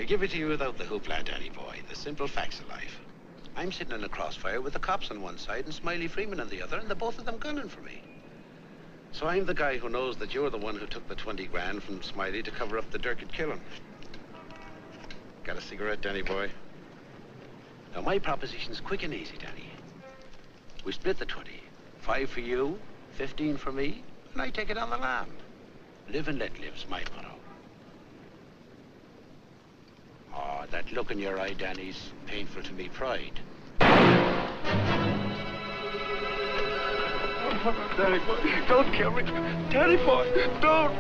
I'll give it to you without the hoopla, Danny boy. The simple facts of life. I'm sitting in a crossfire with the cops on one side and Smiley Freeman on the other, and the both of them gunning for me. So I'm the guy who knows that you're the one who took the 20 grand from Smiley to cover up the Durkett killing. Got a cigarette, Danny boy? Now, my proposition's quick and easy, Danny. We split the 20. 5 for you, 15 for me, and I take it on the lam. Live and let live's my motto. Oh, that look in your eye, Danny's painful to me pride. Danny boy, don't kill me. Danny boy, don't.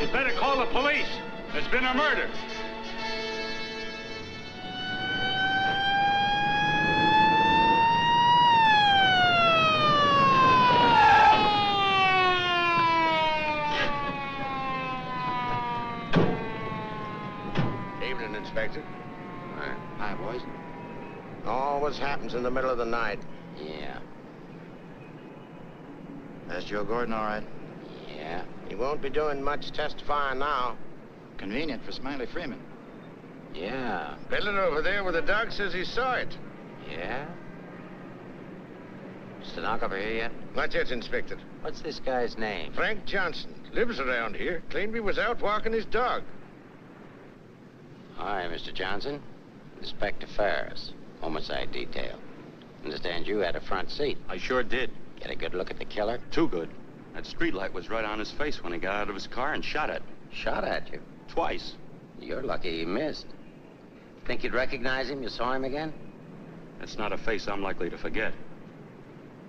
You better call the police. There's been a murder. Evening, Inspector. Hi, boys. Always happens in the middle of the night. Yeah. That's Joe Gordon, all right? Yeah. He won't be doing much testifying now. Convenient for Smiley Freeman. Yeah. Eleanor over there with the dog says he saw it. Yeah? Stenographer here yet? Not yet, Inspector. What's this guy's name? Frank Johnson. Lives around here. Claimed he was out walking his dog. Hi, Mr. Johnson. Inspector Ferris. Homicide detail. Understand you had a front seat. I sure did. Get a good look at the killer? Too good. That streetlight was right on his face when he got out of his car and shot at. Shot at you? Twice. You're lucky he missed. Think you'd recognize him? You saw him again? That's not a face I'm likely to forget.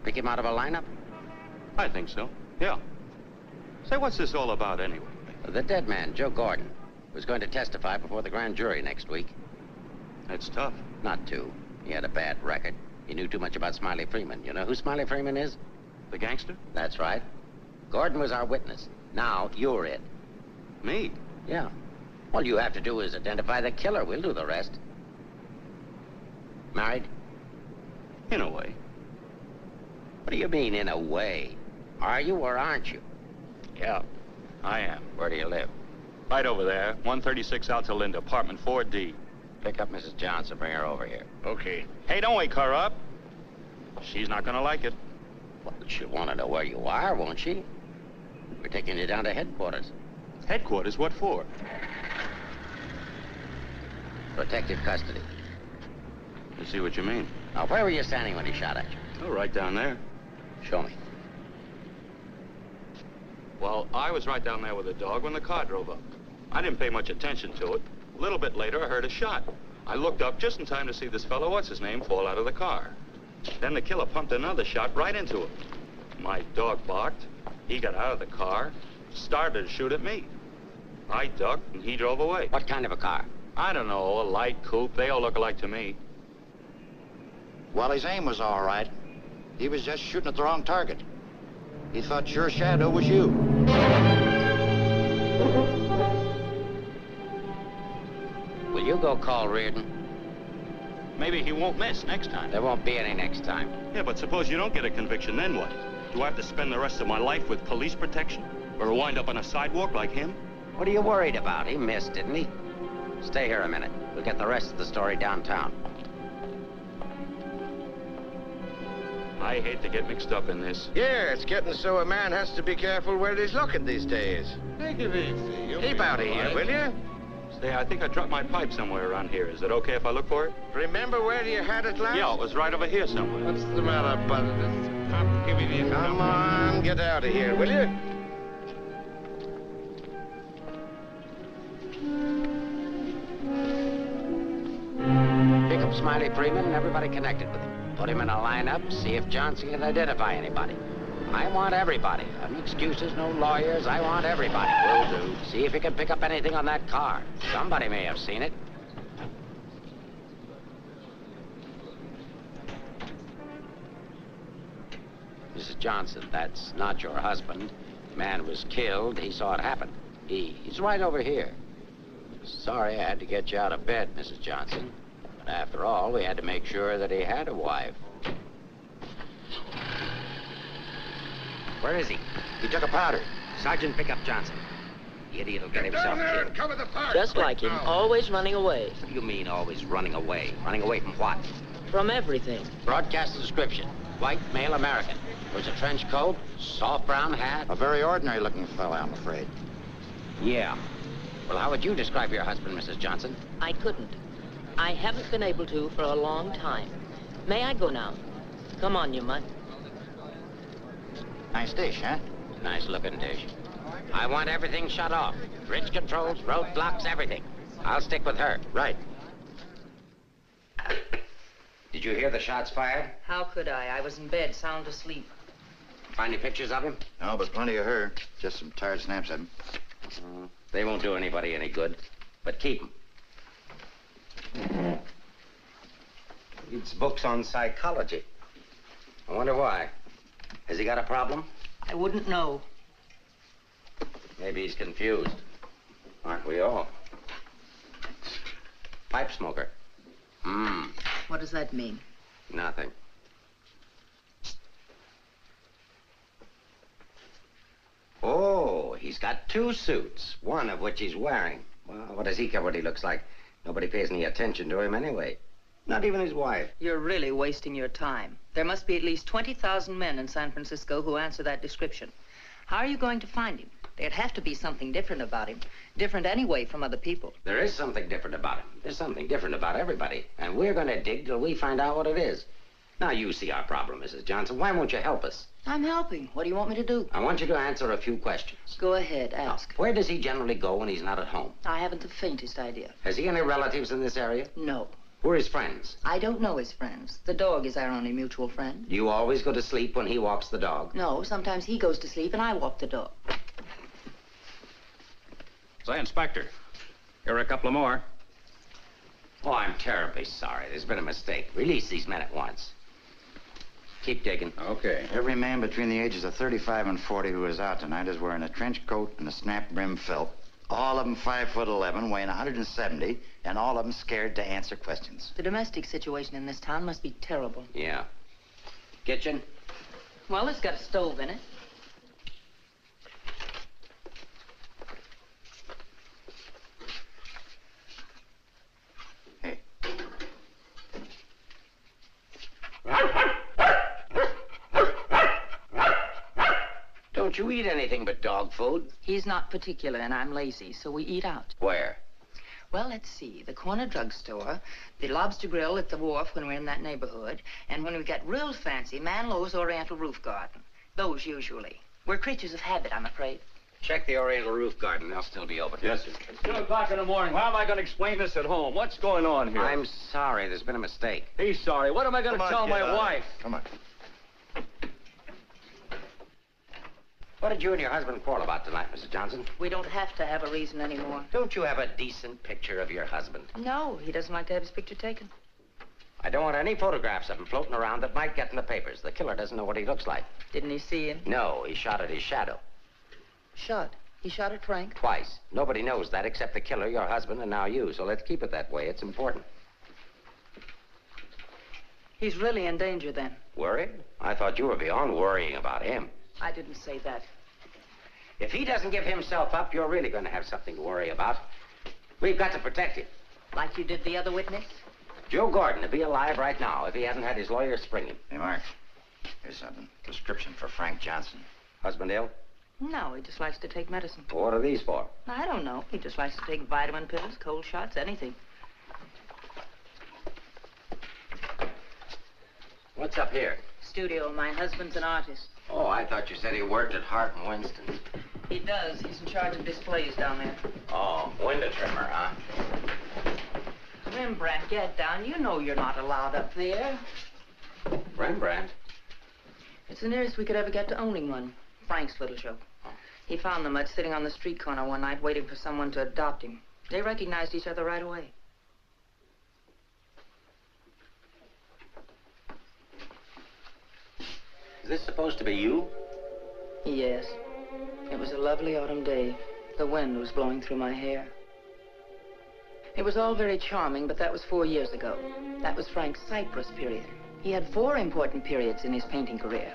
Pick him out of a lineup? I think so, yeah. Say, what's this all about anyway? The dead man, Joe Gordon, was going to testify before the grand jury next week. That's tough. Not too. He had a bad record. He knew too much about Smiley Freeman. You know who Smiley Freeman is? The gangster? That's right. Gordon was our witness. Now, you're it. Me? Yeah. All you have to do is identify the killer. We'll do the rest. Married? In a way. What do you mean, in a way? Are you or aren't you? Yeah, I am. Where do you live? Right over there, 136 Alta Linda, apartment 4D. Pick up Mrs. Johnson. Bring her over here. Okay. Hey, don't wake her up. She's not gonna like it. Well, she'll want to know where you are, won't she? We're taking you down to headquarters. Headquarters? What for? Protective custody. I see what you mean. Now, where were you standing when he shot at you? Oh, right down there. Show me. Well, I was right down there with the dog when the car drove up. I didn't pay much attention to it. A little bit later, I heard a shot. I looked up just in time to see this fellow, what's his name, fall out of the car. Then the killer pumped another shot right into him. My dog barked. He got out of the car, started to shoot at me. I ducked, and he drove away. What kind of a car? I don't know, a light coupe. They all look alike to me. Well, his aim was all right. He was just shooting at the wrong target. He thought your shadow was you. Will you go call Reardon? Maybe he won't miss next time. There won't be any next time. Yeah, but suppose you don't get a conviction, then what? Do I have to spend the rest of my life with police protection? Or wind up on a sidewalk like him? What are you worried about? He missed, didn't he? Stay here a minute. We'll get the rest of the story downtown. I hate to get mixed up in this. Yeah, it's getting so a man has to be careful where he's looking these days. Take it easy. Keep out of here, will you? Say, I think I dropped my pipe somewhere around here. Is it okay if I look for it? Remember where you had it last? Yeah, it was right over here somewhere. What's the matter, bud? Stop giving me Come on, get out of here, will you? Pick up Smiley Freeman and everybody connected with him. Put him in a lineup, see if Johnson can identify anybody. I want everybody. No excuses, no lawyers. I want everybody. Will do. See if you can pick up anything on that car. Somebody may have seen it. Mrs. Johnson, that's not your husband. The man was killed. He saw it happen. He's right over here. Sorry I had to get you out of bed, Mrs. Johnson. But after all, we had to make sure that he had a wife. Where is he? He took a powder. Sergeant, pick up Johnson. The idiot will get himself killed. Cover the fire. Just like him, always running away. What do you mean, always running away? Running away from what? From everything. Broadcast description. White, male American. Wears a trench coat, soft brown hat. A very ordinary-looking fellow, I'm afraid. Yeah. Well, how would you describe your husband, Mrs. Johnson? I couldn't. I haven't been able to for a long time. May I go now? Come on, you mutt. Nice dish, huh? Nice looking dish. I want everything shut off. Bridge controls, roadblocks, everything. I'll stick with her. Right. Did you hear the shots fired? How could I? I was in bed, sound asleep. Find any pictures of him? No, but plenty of her. Just some tired snaps of him. They won't do anybody any good. But keep them. Reads books on psychology. I wonder why. Has he got a problem? I wouldn't know. Maybe he's confused. Aren't we all? Pipe smoker. What does that mean? Nothing. Oh, he's got 2 suits, one of which he's wearing. Well, what does he care what he looks like? Nobody pays any attention to him anyway. Not even his wife. You're really wasting your time. There must be at least 20,000 men in San Francisco who answer that description. How are you going to find him? There'd have to be something different about him. Different anyway from other people. There is something different about him. There's something different about everybody. And we're going to dig till we find out what it is. Now, you see our problem, Mrs. Johnson. Why won't you help us? I'm helping. What do you want me to do? I want you to answer a few questions. Go ahead, ask. Now, where does he generally go when he's not at home? I haven't the faintest idea. Has he any relatives in this area? No. Who are his friends? I don't know his friends. The dog is our only mutual friend. You always go to sleep when he walks the dog? No, sometimes he goes to sleep and I walk the dog. Say, Inspector, here are a couple of more. Oh, I'm terribly sorry. There's been a mistake. Release these men at once. Keep digging. Okay. Every man between the ages of 35 and 40 who is out tonight is wearing a trench coat and a snap-brim felt. All of them 5'11", weighing 170, and all of them scared to answer questions. The domestic situation in this town must be terrible. Yeah. Kitchen? Well, it's got a stove in it. Hey. Don't you eat anything but dog food? He's not particular and I'm lazy, so we eat out. Where? Well, let's see. The corner drugstore, the lobster grill at the wharf when we're in that neighborhood, and when we get real fancy, Manlow's Oriental Roof Garden. Those usually. We're creatures of habit, I'm afraid. Check the Oriental Roof Garden. They'll still be open. Yes, sir. It's 2 o'clock in the morning. How am I going to explain this at home? What's going on here? I'm sorry. There's been a mistake. He's sorry. What am I going to tell my wife? Come on. What did you and your husband quarrel about tonight, Mrs. Johnson? We don't have to have a reason anymore. Don't you have a decent picture of your husband? No, he doesn't like to have his picture taken. I don't want any photographs of him floating around that might get in the papers. The killer doesn't know what he looks like. Didn't he see him? No, he shot at his shadow. Shot. He shot at Frank? Twice. Nobody knows that except the killer, your husband, and now you. So let's keep it that way. It's important. He's really in danger then. Worried? I thought you were beyond worrying about him. I didn't say that. If he doesn't give himself up, you're really going to have something to worry about. We've got to protect him. Like you did the other witness? Joe Gordon would be alive right now if he hadn't had his lawyer spring him. Hey, Mark. Here's something. Prescription for Frank Johnson. Husband ill? No, he just likes to take medicine. What are these for? I don't know. He just likes to take vitamin pills, cold shots, anything. What's up here? Studio. My husband's an artist. Oh, I thought you said he worked at Hart and Winston's. He does. He's in charge of displays down there. Oh, window trimmer, huh? Rembrandt, get down. You know you're not allowed up there. Rembrandt? It's the nearest we could ever get to owning one. Frank's little show. He found the mutt sitting on the street corner one night waiting for someone to adopt him. They recognized each other right away. Is this supposed to be you? Yes. It was a lovely autumn day. The wind was blowing through my hair. It was all very charming, but that was 4 years ago. That was Frank's Cyprus period. He had 4 important periods in his painting career.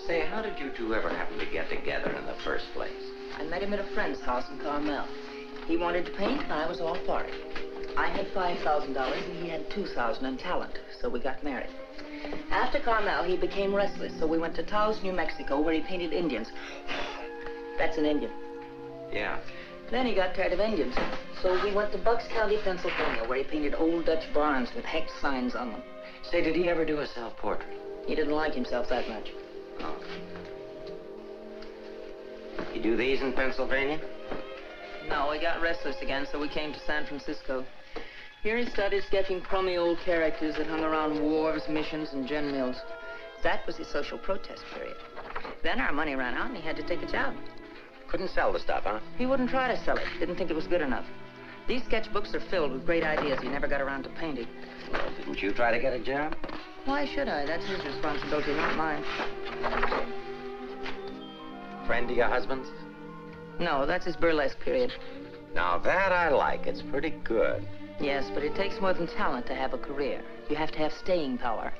Say, how did you two ever happen to get together in the first place? I met him at a friend's house in Carmel. He wanted to paint, and I was all for it. I had $5,000, and he had $2,000 in talent, so we got married. After Carmel, he became restless, so we went to Taos, New Mexico, where he painted Indians. That's an Indian. Yeah. Then he got tired of Indians, so we went to Bucks County, Pennsylvania, where he painted old Dutch barns with hex signs on them. Say, did he ever do a self-portrait? He didn't like himself that much. Oh. You do these in Pennsylvania? No, he got restless again, so we came to San Francisco. Here he started sketching crummy old characters that hung around wharves, missions, and gin mills. That was his social protest period. Then our money ran out, and he had to take a job. Couldn't sell the stuff, huh? He wouldn't try to sell it. Didn't think it was good enough. These sketchbooks are filled with great ideas he never got around to painting. Well, didn't you try to get a job? Why should I? That's his responsibility, not mine. Friend of your husband's? No, that's his burlesque period. Now that I like. It's pretty good. Yes, but it takes more than talent to have a career. You have to have staying power.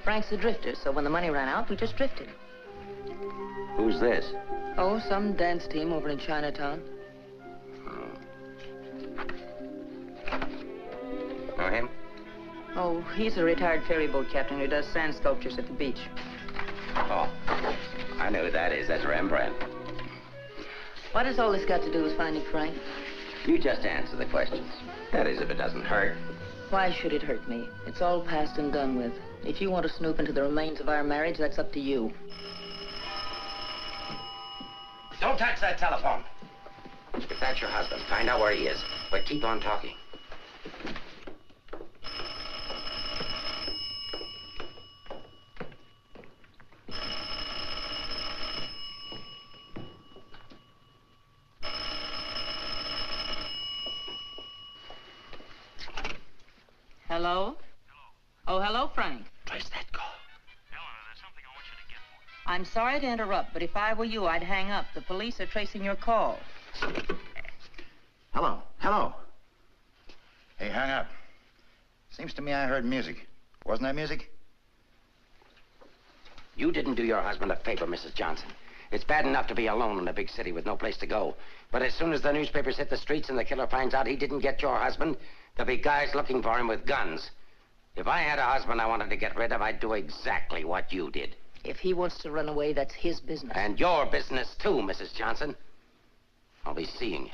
Frank's a drifter, so when the money ran out, we just drifted. Who's this? Oh, some dance team over in Chinatown. Know him? Oh, he's a retired ferry boat captain who does sand sculptures at the beach. Oh, I know who that is. That's Rembrandt. What has all this got to do with finding Frank? You just answer the questions. That is, if it doesn't hurt. Why should it hurt me? It's all past and done with. If you want to snoop into the remains of our marriage, that's up to you. Don't touch that telephone. If that's your husband, find out where he is. But keep on talking. Hello? Oh, hello, Frank. Where's that call? Eleanor, there's something I want you to get for me. I'm sorry to interrupt, but if I were you, I'd hang up. The police are tracing your call. Hello, hello. Hey, hang up. Seems to me I heard music. Wasn't that music? You didn't do your husband a favor, Mrs. Johnson. It's bad enough to be alone in a big city with no place to go. But as soon as the newspapers hit the streets and the killer finds out he didn't get your husband, there'll be guys looking for him with guns. If I had a husband I wanted to get rid of, I'd do exactly what you did. If he wants to run away, that's his business. And your business, too, Mrs. Johnson. I'll be seeing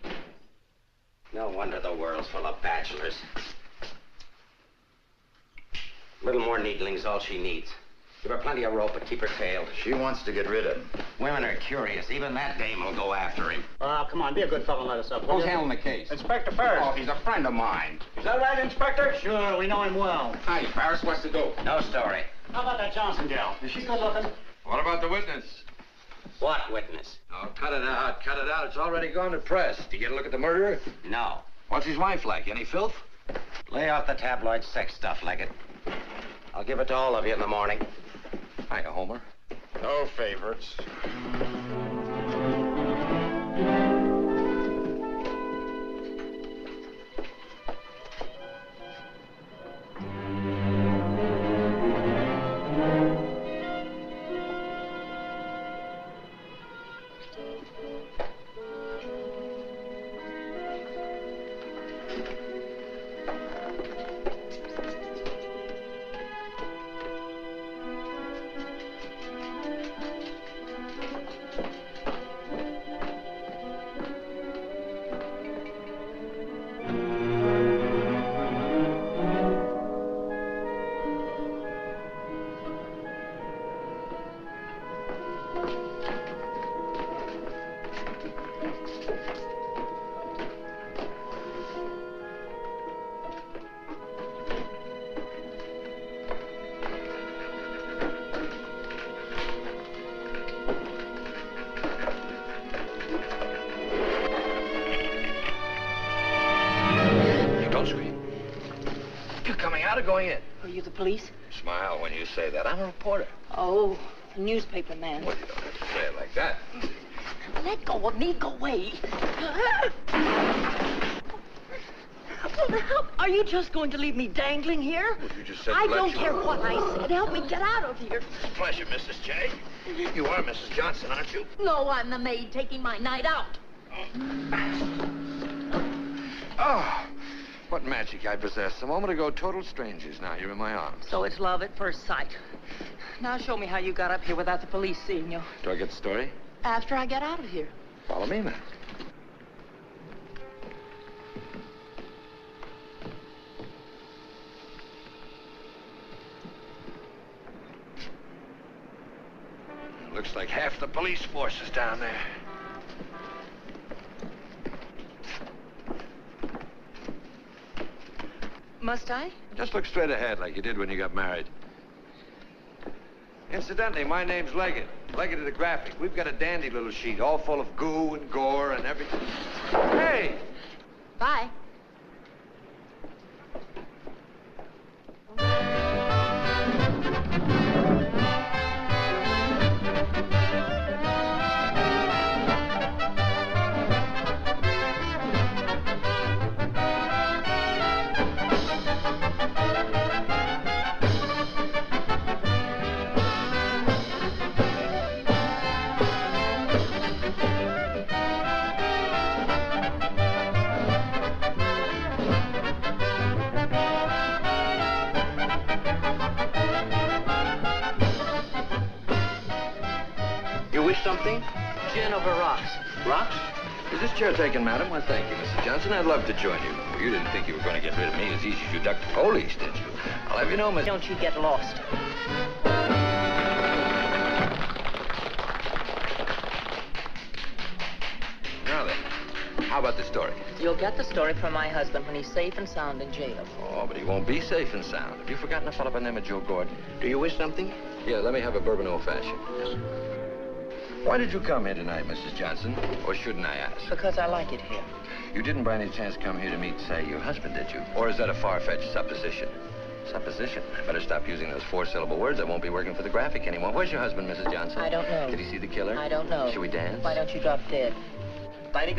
you. No wonder the world's full of bachelors. A little more needling's all she needs. Give her plenty of rope, but keep her tailed. She wants to get rid of him. Women are curious. Even that dame will go after him. Oh, come on, be a good fellow and let us up. Who's handling the case? Inspector Ferris. Oh, he's a friend of mine. Is that right, Inspector? Sure, we know him well. Hi, Ferris, what's the dope? No story. How about that Johnson gal? Is she good looking? What about the witness? What witness? Oh, cut it out, cut it out. It's already gone to press. Did you get a look at the murderer? No. What's his wife like? Any filth? Lay off the tabloid sex stuff, Leggett. I'll give it to all of you in the morning. Hiya, Homer. No favorites. You coming out or going in? Are you the police? Smile when you say that. I'm a reporter. Oh, a newspaper man. Well, you don't have to say it like that. Let go of me. Go away. Well, are you just going to leave me dangling here? Well, you just said I let don't you- care what I said. Help me get out of here. Pleasure, Mrs. J. You are Mrs. Johnson, aren't you? No, I'm the maid taking my night out. Oh, what magic I possess. A moment ago, total strangers. Now you're in my arms. So it's love at first sight. Now show me how you got up here without the police seeing you. Do I get the story? After I get out of here. Follow me, man. Looks like half the police force is down there. Must I? Just look straight ahead like you did when you got married. Incidentally, my name's Leggett. Leggett of the Graphic. We've got a dandy little sheet, all full of goo and gore and everything. Hey! Bye. Something? Gin over rocks. Rocks? Is this chair taken, madam? Well, thank you, Mrs. Johnson. I'd love to join you. Well, you didn't think you were going to get rid of me as easy as you ducked the police, did you? I'll have you know, Miss... Don't you get lost. Now then, how about the story? You'll get the story from my husband when he's safe and sound in jail. Oh, but he won't be safe and sound. Have you forgotten a fellow by the name of Joe Gordon? Do you wish something? Yeah, let me have a bourbon old-fashioned. Why did you come here tonight, Mrs. Johnson? Or shouldn't I ask? Because I like it here. You didn't by any chance come here to meet, say, your husband, did you? Or is that a far-fetched supposition? Supposition? I better stop using those four-syllable words. I won't be working for the Graphic anymore. Where's your husband, Mrs. Johnson? I don't know. Did he see the killer? I don't know. Should we dance? Why don't you drop dead? Why don't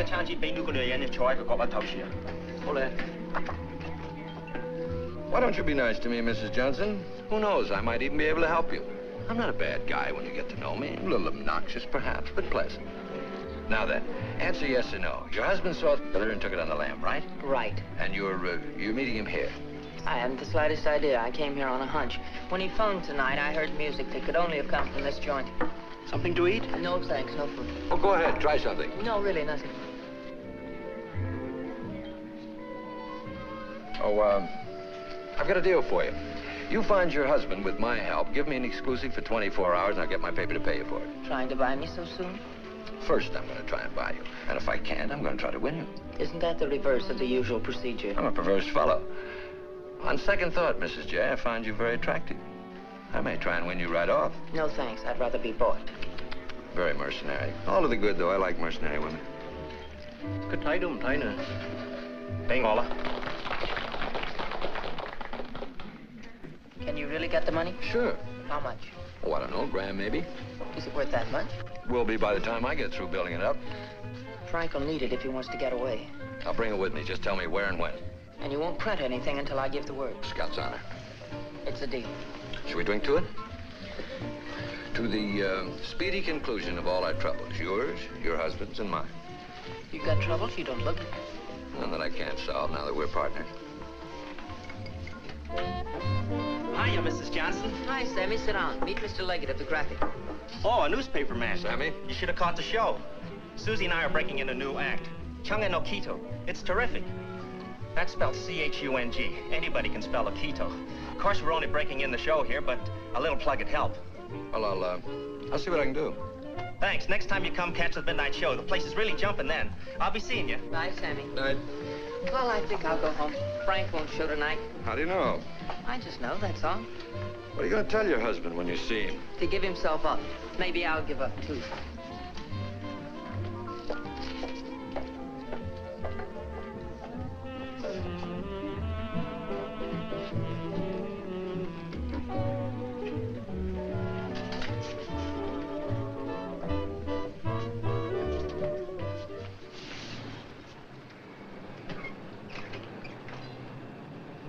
you be nice to me, Mrs. Johnson? Who knows? I might even be able to help you. I'm not a bad guy when you get to know me. A little obnoxious, perhaps, but pleasant. Now then, answer yes or no. Your husband saw the killer and took it on the lam, right? Right. And you're meeting him here? I hadn't the slightest idea. I came here on a hunch. When he phoned tonight, I heard music that could only have come from this joint. Something to eat? No, thanks. No food. Well, go ahead. Try something. No, really, nothing. Oh, I've got a deal for you. You find your husband with my help, give me an exclusive for 24 hours, and I'll get my paper to pay you for it. Trying to buy me so soon? First, I'm going to try and buy you. And if I can't, I'm going to try to win you. Isn't that the reverse of the usual procedure? I'm a perverse fellow. On second thought, Mrs. J, I find you very attractive. I may try and win you right off. No, thanks. I'd rather be bought. Very mercenary. All to the good, though. I like mercenary women. Cái thấy đúng thấy nè. Thấy ngon lắm. Can you really get the money? Sure. How much? Oh, I don't know, grand maybe. Is it worth that much? Will be by the time I get through building it up. Frank will need it if he wants to get away. I'll bring it with me. Just tell me where and when. And you won't print anything until I give the word. Scout's honor. It's a deal. Should we drink to it? To the speedy conclusion of all our troubles. Yours, your husband's, and mine. You got troubles? You don't look it. None that I can't solve now that we're partners. Hiya, Mrs. Johnson. Hi, Sammy. Sit down. Meet Mr. Leggett of the Graphic. Oh, a newspaper man. Sammy? You should have caught the show. Susie and I are breaking in a new act. Chung and Okito. It's terrific. That's spelled C-H-U-N-G. Anybody can spell Okito. Of course, we're only breaking in the show here, but a little plug would help. Well, I'll see what I can do. Thanks. Next time you come catch the midnight show, the place is really jumping then. I'll be seeing you. Bye, Sammy. Night. Well, I think I'll go home. Frank won't show tonight. How do you know? I just know, that's all. What are you going to tell your husband when you see him? To give himself up. Maybe I'll give up, too.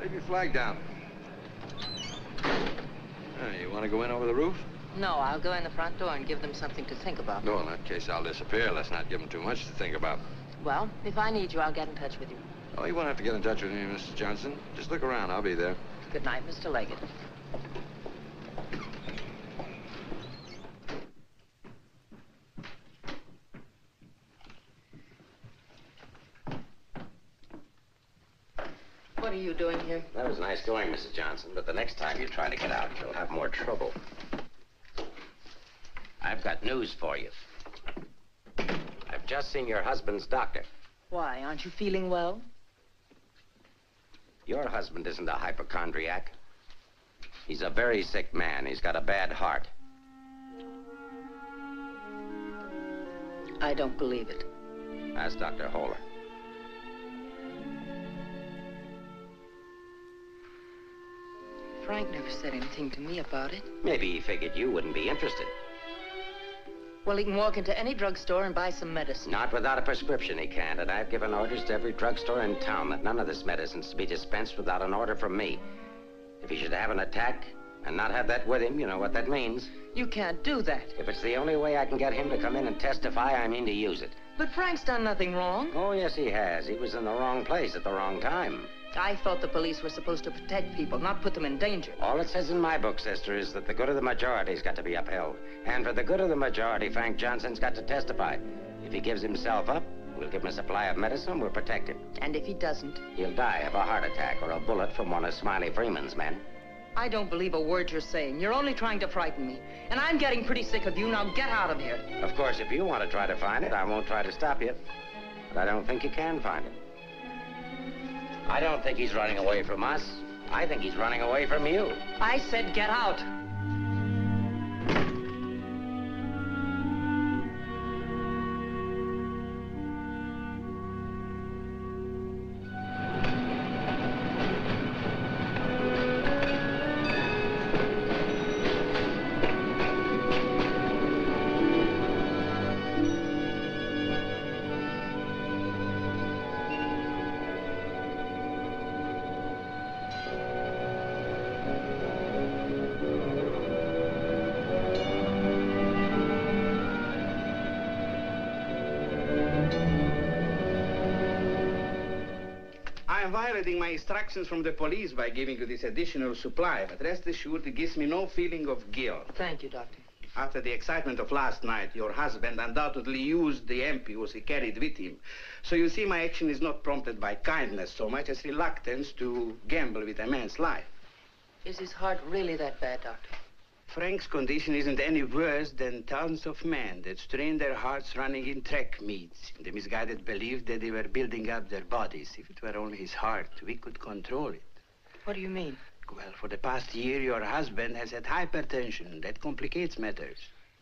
Leave your flag down. You want to go in over the roof? No, I'll go in the front door and give them something to think about. No, in that case, I'll disappear. Let's not give them too much to think about. Well, if I need you, I'll get in touch with you. Oh, you won't have to get in touch with me, Mrs. Johnson. Just look around. I'll be there. Good night, Mr. Leggett. What are you doing here? That was nice going, Mrs. Johnson, but the next time you try to get out, you'll have more trouble. I've got news for you. I've just seen your husband's doctor. Why, aren't you feeling well? Your husband isn't a hypochondriac. He's a very sick man. He's got a bad heart. I don't believe it. Ask Dr. Holler. Frank never said anything to me about it. Maybe he figured you wouldn't be interested. Well, he can walk into any drugstore and buy some medicine. Not without a prescription, he can't. And I've given orders to every drugstore in town that none of this medicine's to be dispensed without an order from me. If he should have an attack and not have that with him, you know what that means. You can't do that. If it's the only way I can get him to come in and testify, I mean to use it. But Frank's done nothing wrong. Oh, yes, he has. He was in the wrong place at the wrong time. I thought the police were supposed to protect people, not put them in danger. All it says in my book, sister, is that the good of the majority's got to be upheld. And for the good of the majority, Frank Johnson's got to testify. If he gives himself up, we'll give him a supply of medicine, we'll protect him. And if he doesn't? He'll die of a heart attack or a bullet from one of Smiley Freeman's men. I don't believe a word you're saying. You're only trying to frighten me. And I'm getting pretty sick of you. Now get out of here. Of course, if you want to try to find it, I won't try to stop you. But I don't think you can find it. I don't think he's running away from us. I think he's running away from you. I said get out. I am violating my instructions from the police by giving you this additional supply, but rest assured it gives me no feeling of guilt. Thank you, Doctor. After the excitement of last night, your husband undoubtedly used the ampules he carried with him. So you see, my action is not prompted by kindness so much as reluctance to gamble with a man's life. Is his heart really that bad, Doctor? Frank's condition isn't any worse than thousands of men that strain their hearts running in track meets in the misguided belief that they were building up their bodies. If it were only his heart, we could control it. What do you mean? Well, for the past year, your husband has had hypertension. That complicates matters.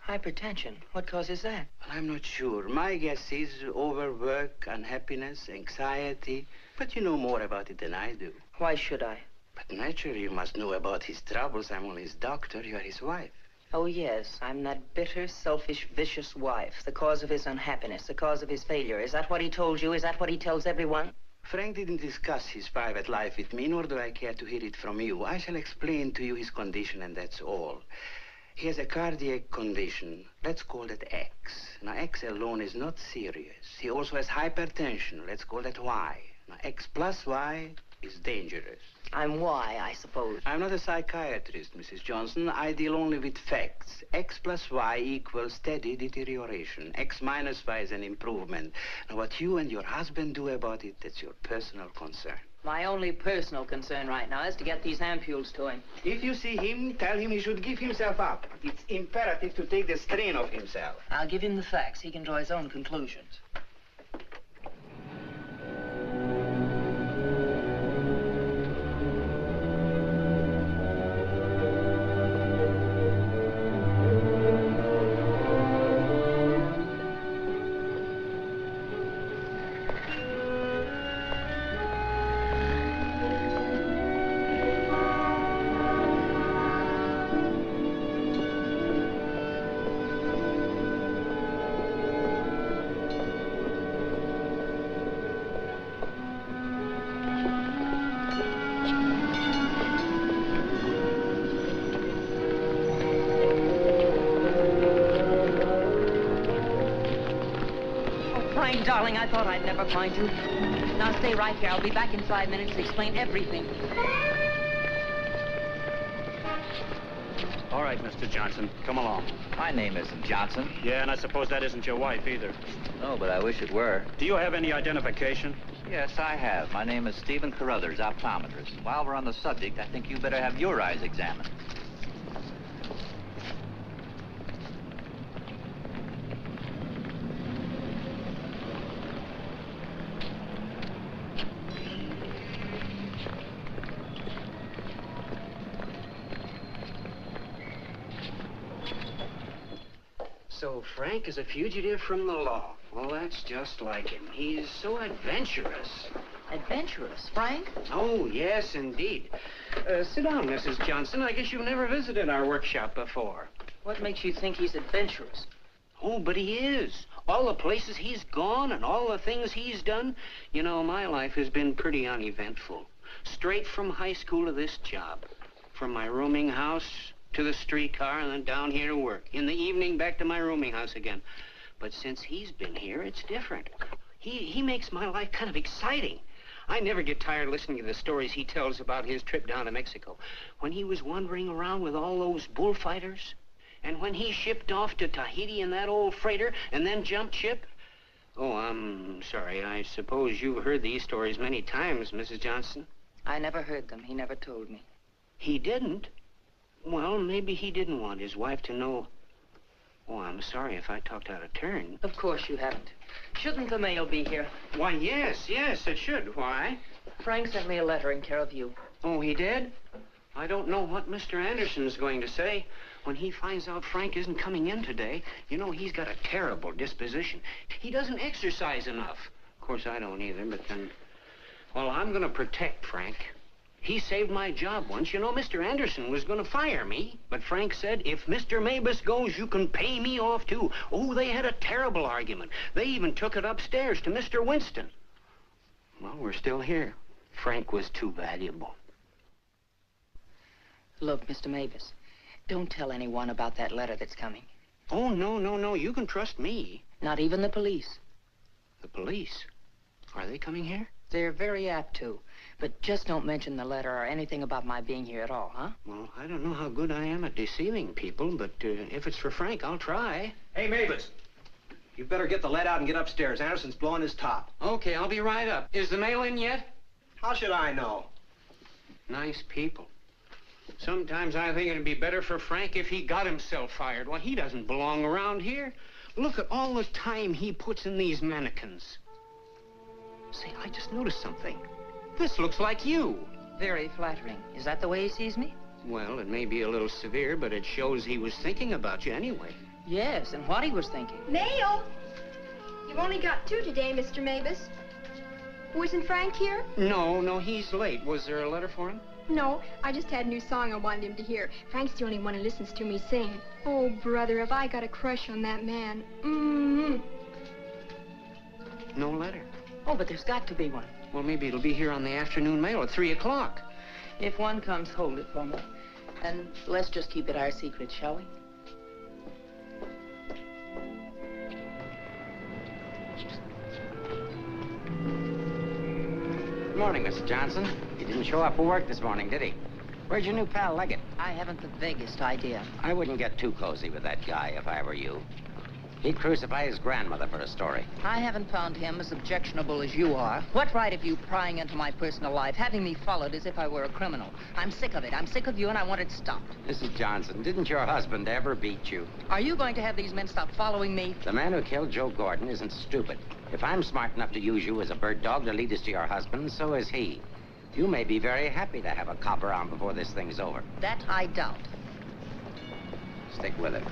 Hypertension? What causes that? Well, I'm not sure. My guess is overwork, unhappiness, anxiety. But you know more about it than I do. Why should I? But naturally, you must know about his troubles. I'm only his doctor. You are his wife. Oh, yes. I'm that bitter, selfish, vicious wife. The cause of his unhappiness, the cause of his failure. Is that what he told you? Is that what he tells everyone? Frank didn't discuss his private life with me, nor do I care to hear it from you. I shall explain to you his condition, and that's all. He has a cardiac condition. Let's call that X. Now, X alone is not serious. He also has hypertension. Let's call that Y. Now, X plus Y is dangerous. I'm Y, I suppose. I'm not a psychiatrist, Mrs. Johnson. I deal only with facts. X plus Y equals steady deterioration. X minus Y is an improvement. Now, what you and your husband do about it, that's your personal concern. My only personal concern right now is to get these ampules to him. If you see him, tell him he should give himself up. It's imperative to take the strain off himself. I'll give him the facts. He can draw his own conclusions. Frank, darling, I thought I'd never find you. Now stay right here. I'll be back in 5 minutes to explain everything. All right, Mr. Johnson, come along. My name isn't Johnson. Yeah, and I suppose that isn't your wife either. No, but I wish it were. Do you have any identification? Yes, I have. My name is Stephen Carruthers, optometrist. And while we're on the subject, I think you better have your eyes examined. So Frank is a fugitive from the law. Well, that's just like him. He's so adventurous. Adventurous? Frank? Oh, yes, indeed. Sit down, Mrs. Johnson. I guess you've never visited our workshop before. What makes you think he's adventurous? Oh, but he is. All the places he's gone and all the things he's done. You know, my life has been pretty uneventful. Straight from high school to this job. From my rooming house to the streetcar and then down here to work. In the evening, back to my rooming house again. But since he's been here, it's different. He makes my life kind of exciting. I never get tired listening to the stories he tells about his trip down to Mexico. When he was wandering around with all those bullfighters. And when he shipped off to Tahiti in that old freighter and then jumped ship. Oh, I'm sorry. I suppose you've heard these stories many times, Mrs. Johnson. I never heard them. He never told me. He didn't? Well, maybe he didn't want his wife to know. Oh, I'm sorry if I talked out of turn. Of course you haven't. Shouldn't the mail be here? Why, yes, it should. Why? Frank sent me a letter in care of you. Oh, he did? I don't know what Mr. Anderson's going to say. When he finds out Frank isn't coming in today, you know, he's got a terrible disposition. He doesn't exercise enough. Of course, I don't either, but then... Well, I'm going to protect Frank. He saved my job once. You know, Mr. Anderson was going to fire me. But Frank said, if Mr. Mabus goes, you can pay me off, too. Oh, they had a terrible argument. They even took it upstairs to Mr. Winston. Well, we're still here. Frank was too valuable. Look, Mr. Mabus, don't tell anyone about that letter that's coming. Oh, no. You can trust me. Not even the police. The police? Are they coming here? They're very apt to. But just don't mention the letter or anything about my being here at all, huh? Well, I don't know how good I am at deceiving people, but if it's for Frank, I'll try. Hey, Mavis, you better get the lead out and get upstairs. Anderson's blowing his top. Okay, I'll be right up. Is the mail in yet? How should I know? Nice people. Sometimes I think it'd be better for Frank if he got himself fired. Well, he doesn't belong around here. Look at all the time he puts in these mannequins. Say, I just noticed something. This looks like you. Very flattering. Is that the way he sees me? Well, it may be a little severe, but it shows he was thinking about you anyway. Yes, and what he was thinking. Mail? You've only got 2 today, Mr. Mabus. Wasn't Frank here? No, he's late. Was there a letter for him? No, I just had a new song I wanted him to hear. Frank's the only one who listens to me sing. Oh, brother, have I got a crush on that man. No letter. Oh, but there's got to be one. Well, maybe it'll be here on the afternoon mail at 3 o'clock. If one comes, hold it for me. And let's just keep it our secret, shall we? Good morning, Mr. Johnson. He didn't show up for work this morning, did he? Where's your new pal, Leggett? I haven't the vaguest idea. I wouldn't get too cozy with that guy if I were you. He'd crucify his grandmother for a story. I haven't found him as objectionable as you are. What right have you prying into my personal life, having me followed as if I were a criminal? I'm sick of it. I'm sick of you, and I want it stopped. Mrs. Johnson, didn't your husband ever beat you? Are you going to have these men stop following me? The man who killed Joe Gordon isn't stupid. If I'm smart enough to use you as a bird dog to lead us to your husband, so is he. You may be very happy to have a cop around before this thing's over. That I doubt. Stick with it.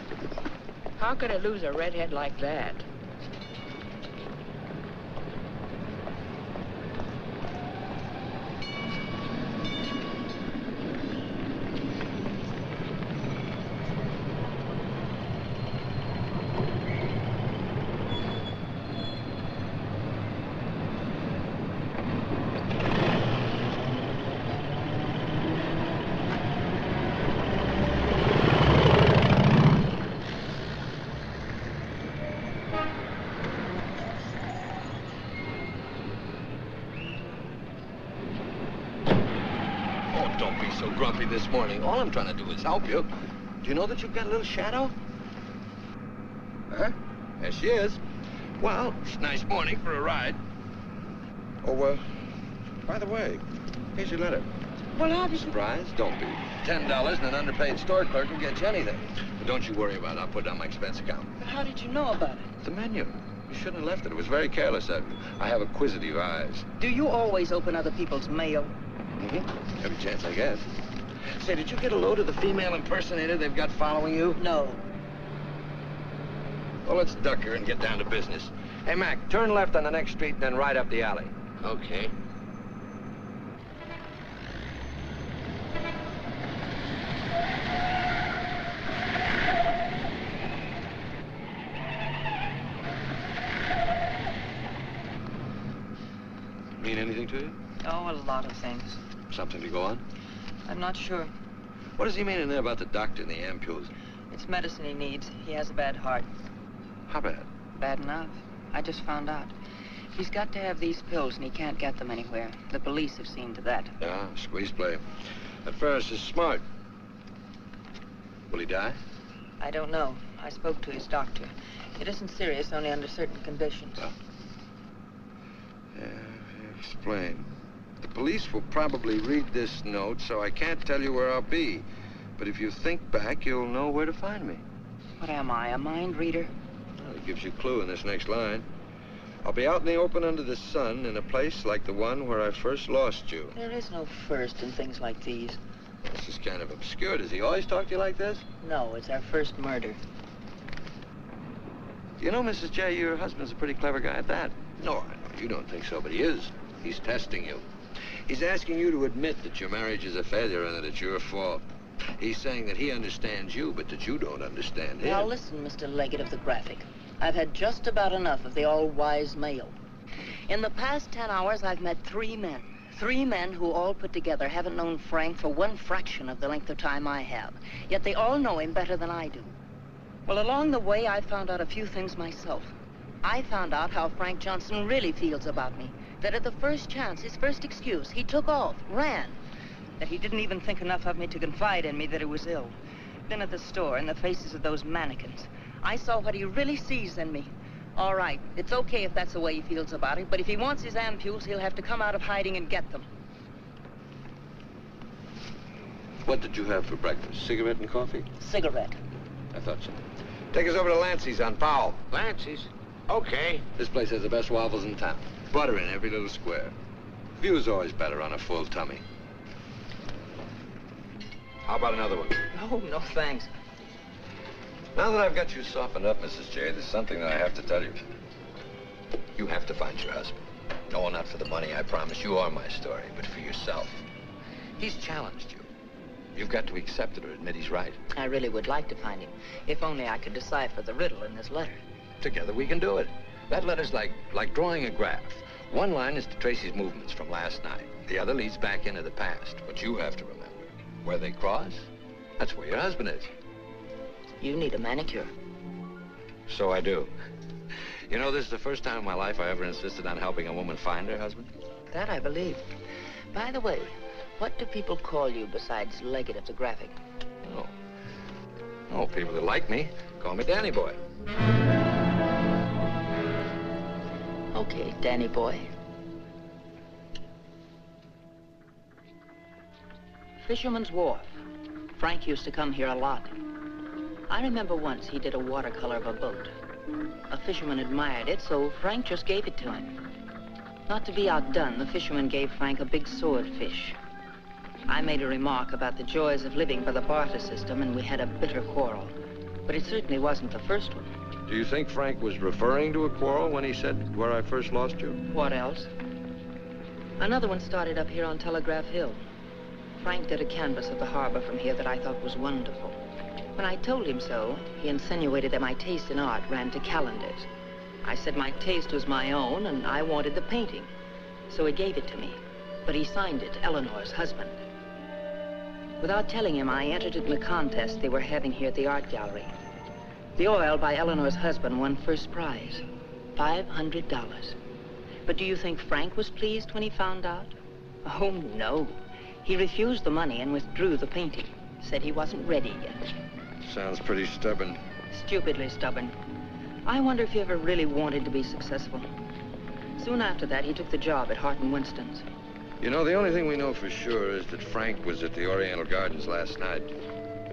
How could I lose a redhead like that? Don't be so grumpy this morning. All I'm trying to do is help you. Do you know that you've got a little shadow? Huh? There she is. Well, it's a nice morning for a ride. Oh, by the way, here's your letter. Well, how did you... Surprise? Don't be. $10 and an underpaid store clerk will get you anything. But don't you worry about it. I'll put it on my expense account. But how did you know about it? The menu. You shouldn't have left it. It was very careless of you. I have acquisitive eyes. Do you always open other people's mail? Mm-hmm. Every chance I get. Say, did you get a load of the female impersonator they've got following you? No. Well, let's duck her and get down to business. Hey, Mac, turn left on the next street and then right up the alley. Okay. Mean anything to you? Oh, a lot of things. Something to go on? I'm not sure. What does he mean in there about the doctor and the ampules? It's medicine he needs. He has a bad heart. How bad? Bad enough. I just found out. He's got to have these pills, and he can't get them anywhere. The police have seen to that. Yeah, squeeze play. That Ferris is smart. Will he die? I don't know. I spoke to his doctor. It isn't serious, only under certain conditions. Oh. Yeah, explain. The police will probably read this note, so I can't tell you where I'll be. But if you think back, you'll know where to find me. What am I, a mind reader? Well, it gives you a clue in this next line. I'll be out in the open under the sun in a place like the one where I first lost you. There is no first in things like these. This is kind of obscure. Does he always talk to you like this? No, it's our first murder. You know, Mrs. J, your husband's a pretty clever guy at that. No, I know you don't think so, but he is. He's testing you. He's asking you to admit that your marriage is a failure and that it's your fault. He's saying that he understands you, but that you don't understand him. Now listen, Mr. Leggett of the Graphic. I've had just about enough of the all-wise male. In the past 10 hours, I've met 3 men. 3 men who all put together haven't known Frank for 1 fraction of the length of time I have. Yet they all know him better than I do. Well, along the way, I found out a few things myself. I found out how Frank Johnson really feels about me. That at the first chance, his first excuse, he took off, ran. That he didn't even think enough of me to confide in me that he was ill. Then at the store, in the faces of those mannequins, I saw what he really sees in me. All right, it's okay if that's the way he feels about it, but if he wants his ampules, he'll have to come out of hiding and get them. What did you have for breakfast? Cigarette and coffee? Cigarette. I thought so. Take us over to Lancey's on Powell. Lancey's? Okay. This place has the best waffles in town. Butter in every little square. View's always better on a full tummy. How about another one? Oh, no thanks. Now that I've got you softened up, Mrs. J, there's something that I have to tell you. You have to find your husband. No, not for the money, I promise. You are my story, but for yourself. He's challenged you. You've got to accept it or admit he's right. I really would like to find him, if only I could decipher the riddle in this letter. Together we can do it. That letter's like drawing a graph. One line is to trace his movements from last night. The other leads back into the past. What you have to remember, where they cross, that's where your husband is. You need a manicure. So I do. You know, this is the first time in my life I ever insisted on helping a woman find her husband. That I believe. By the way, what do people call you besides Leggett of the Graphic? Oh, people that like me call me Danny Boy. Okay, Danny Boy. Fisherman's Wharf. Frank used to come here a lot. I remember once he did a watercolor of a boat. A fisherman admired it, so Frank just gave it to him. Not to be outdone, the fisherman gave Frank a big swordfish. I made a remark about the joys of living by the barter system, and we had a bitter quarrel. But it certainly wasn't the first one. Do you think Frank was referring to a quarrel when he said, where I first lost you? What else? Another one started up here on Telegraph Hill. Frank did a canvas of the harbor from here that I thought was wonderful. When I told him so, he insinuated that my taste in art ran to calendars. I said my taste was my own, and I wanted the painting. So he gave it to me, but he signed it, Eleanor's husband. Without telling him, I entered it in the contest they were having here at the art gallery. The oil by Eleanor's husband won first prize, $500. But do you think Frank was pleased when he found out? Oh, no. He refused the money and withdrew the painting. Said he wasn't ready yet. Sounds pretty stubborn. Stupidly stubborn. I wonder if he ever really wanted to be successful. Soon after that, he took the job at Hart and Winston's. You know, the only thing we know for sure is that Frank was at the Oriental Gardens last night.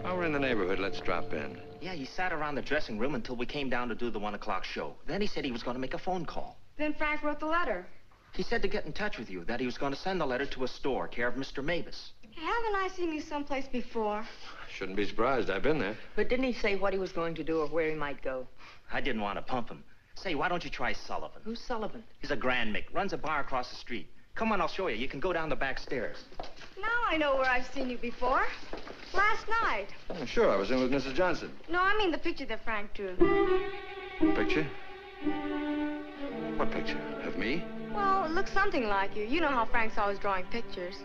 While we're in the neighborhood, let's drop in. Yeah, he sat around the dressing room until we came down to do the 1 o'clock show. Then he said he was going to make a phone call. Then Frank wrote the letter. He said to get in touch with you, that he was going to send the letter to a store, care of Mr. Mavis. Haven't I seen you someplace before? Shouldn't be surprised. I've been there. But didn't he say what he was going to do or where he might go? I didn't want to pump him. Say, why don't you try Sullivan? Who's Sullivan? He's a grand Mick, runs a bar across the street. Come on, I'll show you. You can go down the back stairs. Now I know where I've seen you before. Last night. Oh, sure, I was in with Mrs. Johnson. No, I mean the picture that Frank drew. Picture? What picture? Of me? Well, it looks something like you. You know how Frank's always drawing pictures.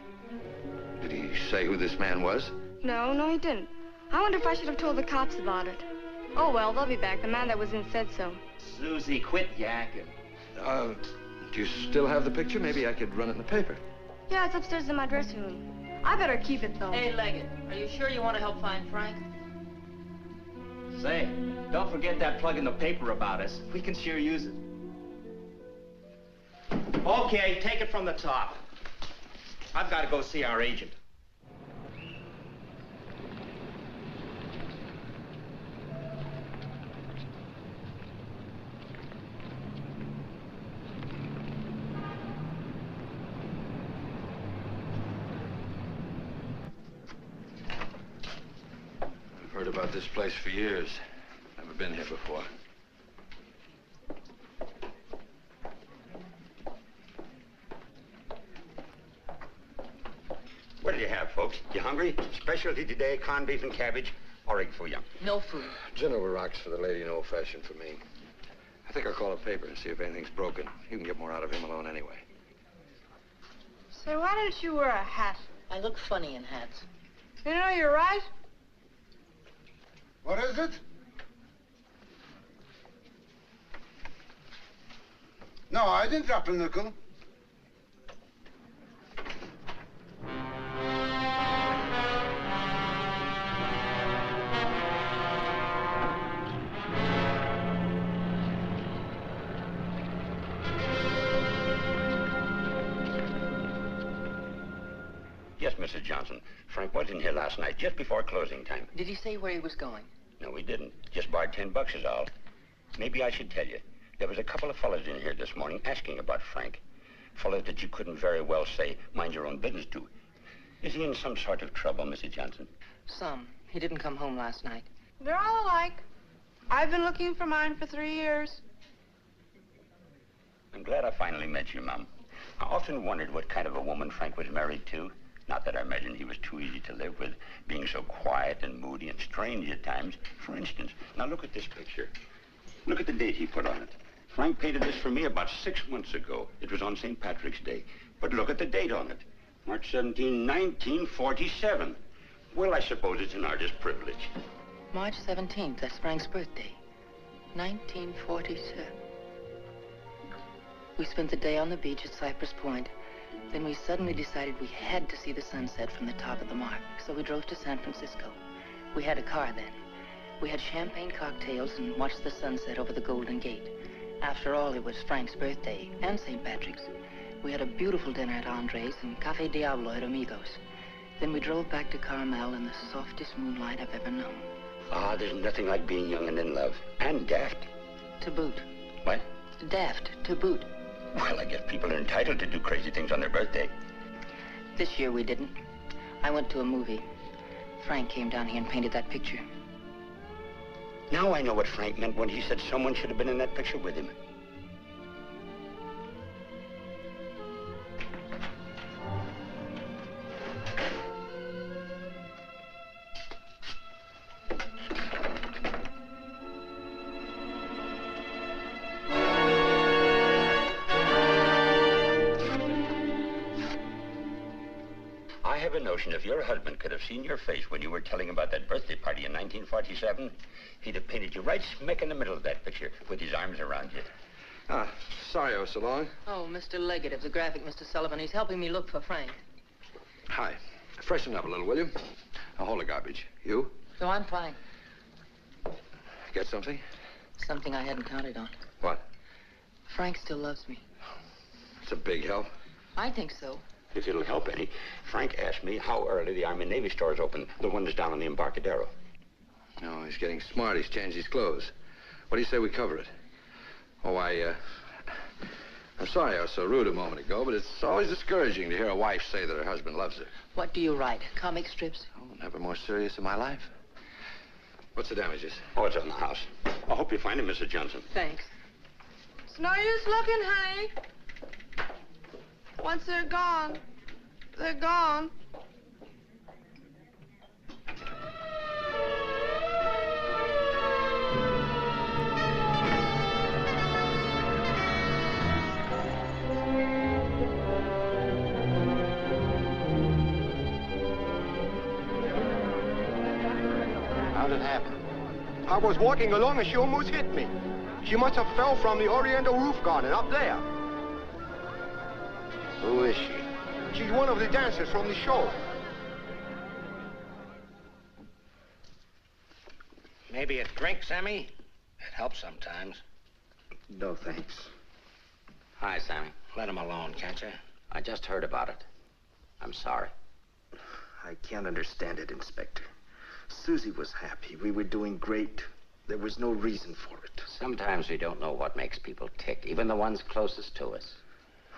Did he say who this man was? No, he didn't. I wonder if I should have told the cops about it. Oh, well, they'll be back. The man that was in said so. Susie, quit yakking. Do you still have the picture? Maybe I could run it in the paper. Yeah, it's upstairs in my dressing room. I better keep it, though. Hey, Leggett, are you sure you want to help find Frank? Say, don't forget that plug in the paper about us. We can sure use it. Okay, take it from the top. I've got to go see our agent. I've heard about this place for years. Never been here before. What do you have, folks? You hungry? Specialty today, corned beef and cabbage, or egg foo young. No food. Gin over rocks for the lady and old-fashioned for me. I think I'll call a paper and see if anything's broken. You can get more out of him alone anyway. Say, why don't you wear a hat? I look funny in hats. You know, you're right. What is it? No, I didn't drop a nickel. Yes, Mrs. Johnson. Frank was in here last night, just before closing time. Did he say where he was going? No, he didn't. Just borrowed $10 is all. Maybe I should tell you. There was a couple of fellas in here this morning asking about Frank. Fellas that you couldn't very well say, mind your own business to. Is he in some sort of trouble, Mrs. Johnson? Some. He didn't come home last night. They're all alike. I've been looking for mine for 3 years. I'm glad I finally met you, Mom. I often wondered what kind of a woman Frank was married to. Not that I imagined he was too easy to live with, being so quiet and moody and strange at times. For instance, now look at this picture. Look at the date he put on it. Frank painted this for me about 6 months ago. It was on St. Patrick's Day. But look at the date on it. March 17, 1947. Well, I suppose it's an artist's privilege. March 17th, that's Frank's birthday. 1947. We spent the day on the beach at Cypress Point. Then we suddenly decided we had to see the sunset from the top of the mark. So we drove to San Francisco. We had a car then. We had champagne cocktails and watched the sunset over the Golden Gate. After all, it was Frank's birthday and St. Patrick's. We had a beautiful dinner at Andre's and Café Diablo at Amigos. Then we drove back to Carmel in the softest moonlight I've ever known. Ah, there's nothing like being young and in love. And daft. To boot. What? Daft, to boot. Well, I guess people are entitled to do crazy things on their birthday. This year we didn't. I went to a movie. Frank came down here and painted that picture. Now I know what Frank meant when he said someone should have been in that picture with him. I have a notion if your husband could have seen your face when you were telling about that birthday party in 1947, he'd have painted you right smack in the middle of that picture with his arms around you. Ah, sorry I was so long. Oh, Mr. Leggett of the graphic, Mr. Sullivan. He's helping me look for Frank. Hi. Freshen up a little, will you? Now, hold the garbage. You? No, I'm fine. Get something? Something I hadn't counted on. What? Frank still loves me. It's a big help. I think so. If it'll help any, Frank asked me how early the Army and Navy stores open, the one that's down on the Embarcadero. No, he's getting smart. He's changed his clothes. What do you say we cover it? Oh, I'm sorry I was so rude a moment ago, but it's always discouraging to hear a wife say that her husband loves her. What do you write? Comic strips? Oh, never more serious in my life. What's the damages? Oh, it's on the house. I hope you find him, Mrs. Johnson. Thanks. It's no use looking, honey. Once they're gone, they're gone. How'd it happen? I was walking along and she almost hit me. She must have fell from the Oriental roof garden up there. Who is she? She's one of the dancers from the show. Maybe a drink, Sammy? It helps sometimes. No, thanks. Hi, Sammy. Let him alone, can't you? I just heard about it. I'm sorry. I can't understand it, Inspector. Susie was happy. We were doing great. There was no reason for it. Sometimes we don't know what makes people tick, even the ones closest to us.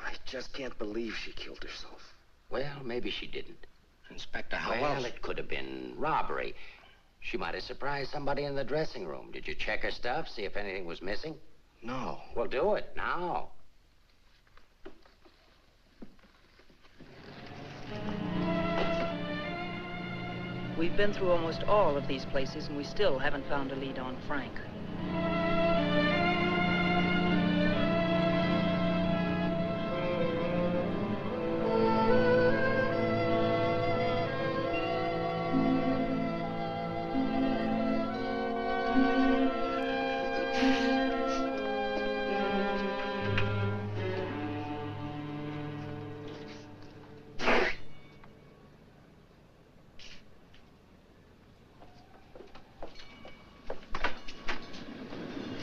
I just can't believe she killed herself. Well, maybe she didn't. Inspector, how Well, else? it could have been robbery. She might have surprised somebody in the dressing room. Did you check her stuff, see if anything was missing? No. Well, do it now. We've been through almost all of these places, and we still haven't found a lead on Frank.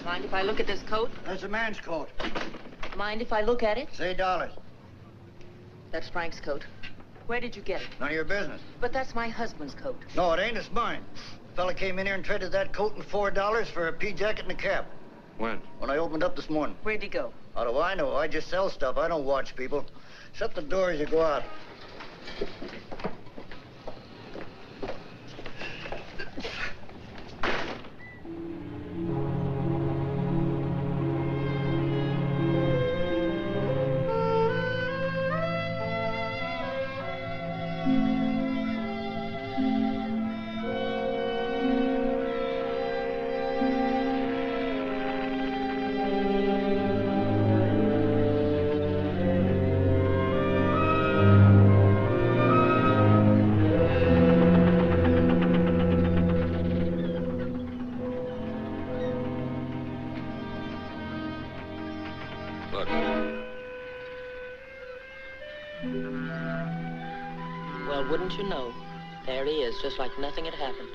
Mind if I look at this coat? That's a man's coat. Mind if I look at it? Say dollars. That's Frank's coat. Where did you get it? None of your business. But that's my husband's coat. No, it ain't. It's mine. Fella came in here and traded that coat and $4 for a pea jacket and a cap. When? When I opened up this morning. Where'd he go? How do I know? I just sell stuff. I don't watch people. Shut the door as you go out. Well, wouldn't you know? There he is, just like nothing had happened.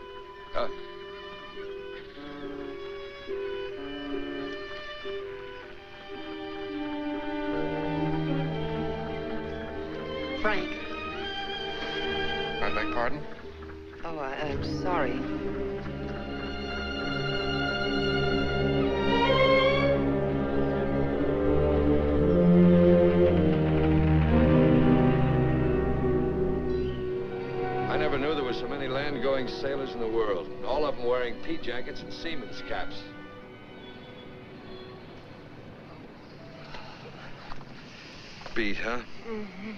Frank. I beg pardon? Oh, I'm sorry. I never knew there were so many land-going sailors in the world. All of them wearing pea jackets and seamen's caps. Beat, huh? Mm-hmm.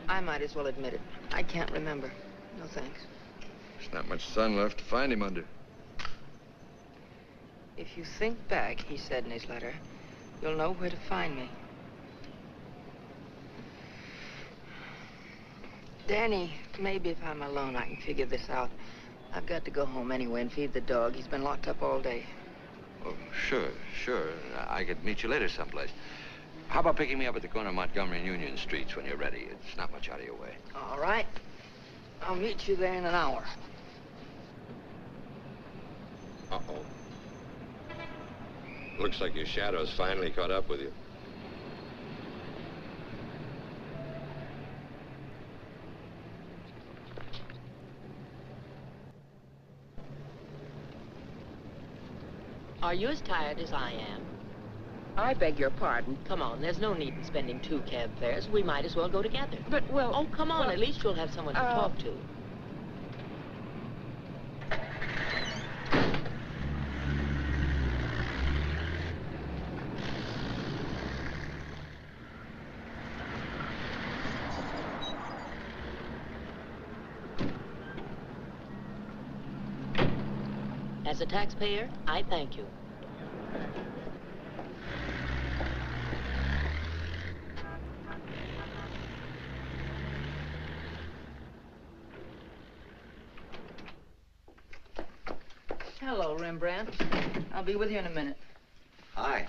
I might as well admit it. I can't remember. No thanks. There's not much sun left to find him under. If you think back, he said in his letter, you'll know where to find me. Danny, maybe if I'm alone, I can figure this out. I've got to go home anyway and feed the dog. He's been locked up all day. Oh, sure. I could meet you later someplace. How about picking me up at the corner of Montgomery and Union Streets when you're ready? It's not much out of your way. All right. I'll meet you there in an hour. Uh-oh. Looks like your shadow's finally caught up with you. Are you as tired as I am? I beg your pardon. Come on, there's no need in spending 2 cab fares. We might as well go together. But, well... Oh, come on, at least you'll have someone to talk to. As a taxpayer, I thank you. Hello, Rembrandt. I'll be with you in a minute. Hi.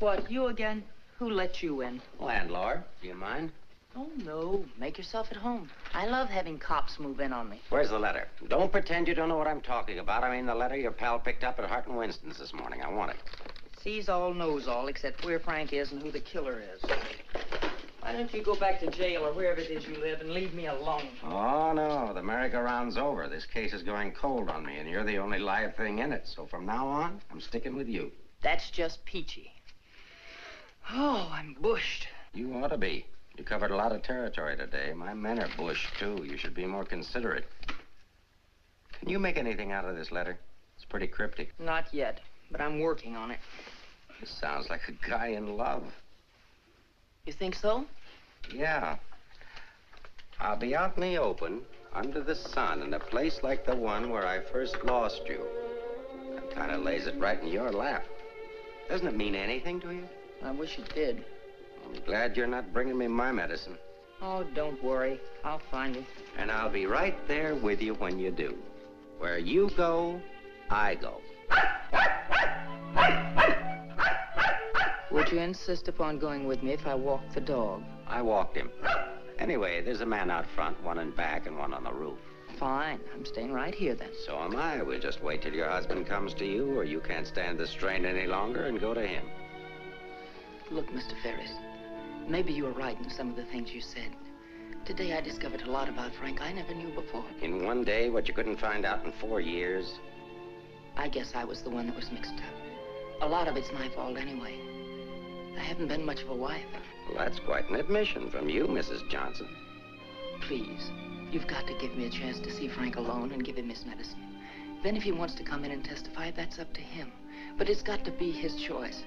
What, you again? Who let you in? Landlord, do you mind? Oh, no. Make yourself at home. I love having cops move in on me. Where's the letter? Don't pretend you don't know what I'm talking about. I mean the letter your pal picked up at Hart and Winston's this morning. I want it. Sees all, knows all, except where Frank is and who the killer is. Why don't you go back to jail or wherever it is you live and leave me alone? Oh, no. The merry-go-round's over. This case is going cold on me, and you're the only live thing in it. So from now on, I'm sticking with you. That's just peachy. Oh, I'm bushed. You ought to be. You covered a lot of territory today. My men are bushed, too. You should be more considerate. Can you make anything out of this letter? It's pretty cryptic. Not yet, but I'm working on it. This sounds like a guy in love. You think so? Yeah. I'll be out in the open, under the sun, in a place like the one where I first lost you. That kind of lays it right in your lap. Doesn't it mean anything to you? I wish it did. I'm glad you're not bringing me my medicine. Oh, don't worry. I'll find you. And I'll be right there with you when you do. Where you go, I go. Would you insist upon going with me if I walk the dog? I walked him. Anyway, there's a man out front, one in back and one on the roof. Fine. I'm staying right here, then. So am I. We'll just wait till your husband comes to you, or you can't stand the strain any longer and go to him. Look, Mr. Ferris, maybe you were right in some of the things you said. Today I discovered a lot about Frank I never knew before. In one day, what you couldn't find out in 4 years? I guess I was the one that was mixed up. A lot of it's my fault anyway. I haven't been much of a wife. Well, that's quite an admission from you, Mrs. Johnson. Please, you've got to give me a chance to see Frank alone and give him his medicine. Then if he wants to come in and testify, that's up to him. But it's got to be his choice.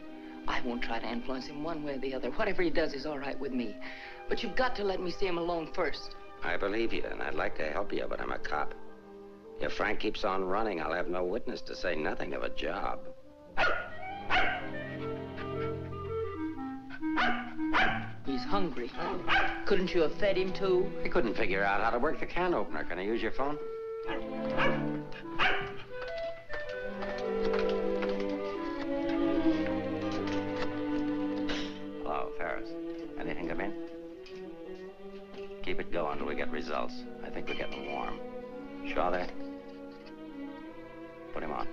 I won't try to influence him one way or the other. Whatever he does is all right with me. But you've got to let me see him alone first. I believe you, and I'd like to help you, but I'm a cop. If Frank keeps on running, I'll have no witness to say nothing of a job. He's hungry. Couldn't you have fed him, too? I couldn't figure out how to work the can opener. Can I use your phone? Hello, Ferris. Anything come in? Keep it going until we get results. I think we're getting warm. Shaw there? Put him on.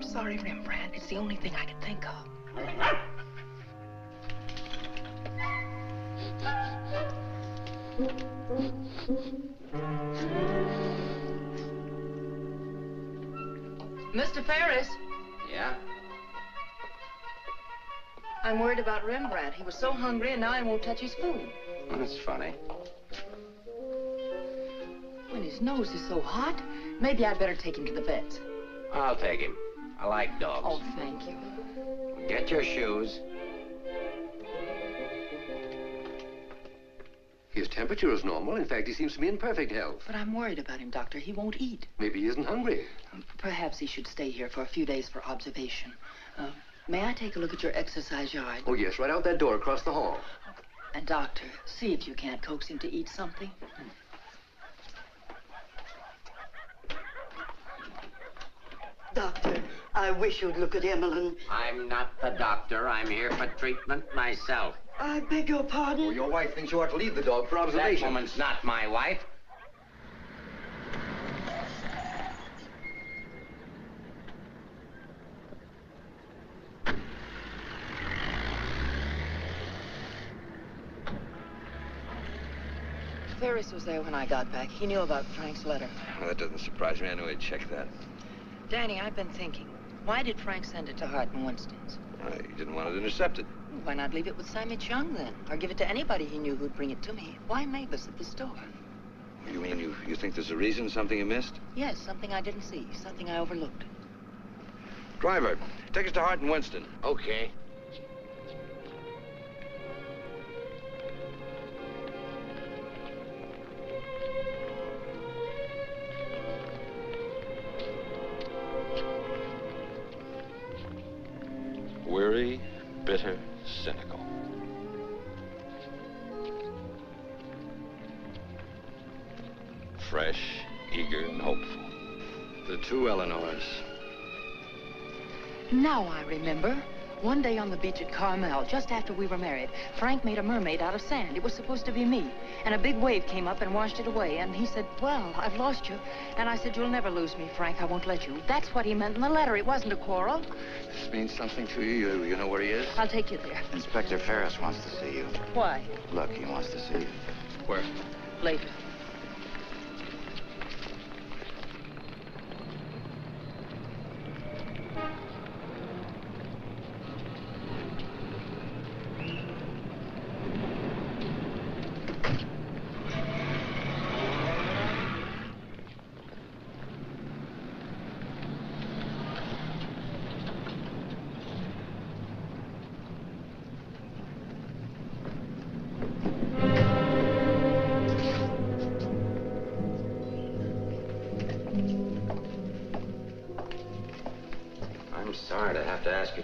Sorry, Rembrandt. It's the only thing I could think of. Mr. Ferris. Yeah? I'm worried about Rembrandt. He was so hungry and now he won't touch his food. That's funny. When his nose is so hot, maybe I'd better take him to the vet. I'll take him. I like dogs. Oh, thank you. Get your shoes. His temperature is normal. In fact, he seems to be in perfect health. But I'm worried about him, Doctor. He won't eat. Maybe he isn't hungry. Perhaps he should stay here for a few days for observation. May I take a look at your exercise yard? Oh, yes, right out that door across the hall. And, Doctor, see if you can't coax him to eat something. Doctor, I wish you'd look at Emmeline. I'm not the doctor. I'm here for treatment myself. I beg your pardon? Well, your wife thinks you ought to leave the dog for observation. That woman's not my wife. Ferris was there when I got back. He knew about Frank's letter. Well, that doesn't surprise me. I knew he'd check that. Danny, I've been thinking. Why did Frank send it to Hart and Winston's? He didn't want it intercepted. Why not leave it with Sammy Chung, then? Or give it to anybody he knew who'd bring it to me? Why Mavis at the store? You mean you think there's a reason, something you missed? Yes, something I didn't see, something I overlooked. Driver, take us to Hart and Winston. Okay. Weary, bitter, cynical. Fresh, eager, and hopeful. The two Eleanors. Now I remember. One day on the beach at Carmel, just after we were married, Frank made a mermaid out of sand. It was supposed to be me. And a big wave came up and washed it away. And he said, well, I've lost you. And I said, you'll never lose me, Frank. I won't let you. That's what he meant in the letter. It wasn't a quarrel. This means something to you. You know where he is? I'll take you there. Inspector Ferris wants to see you. Why? Look, he wants to see you. Where? Later.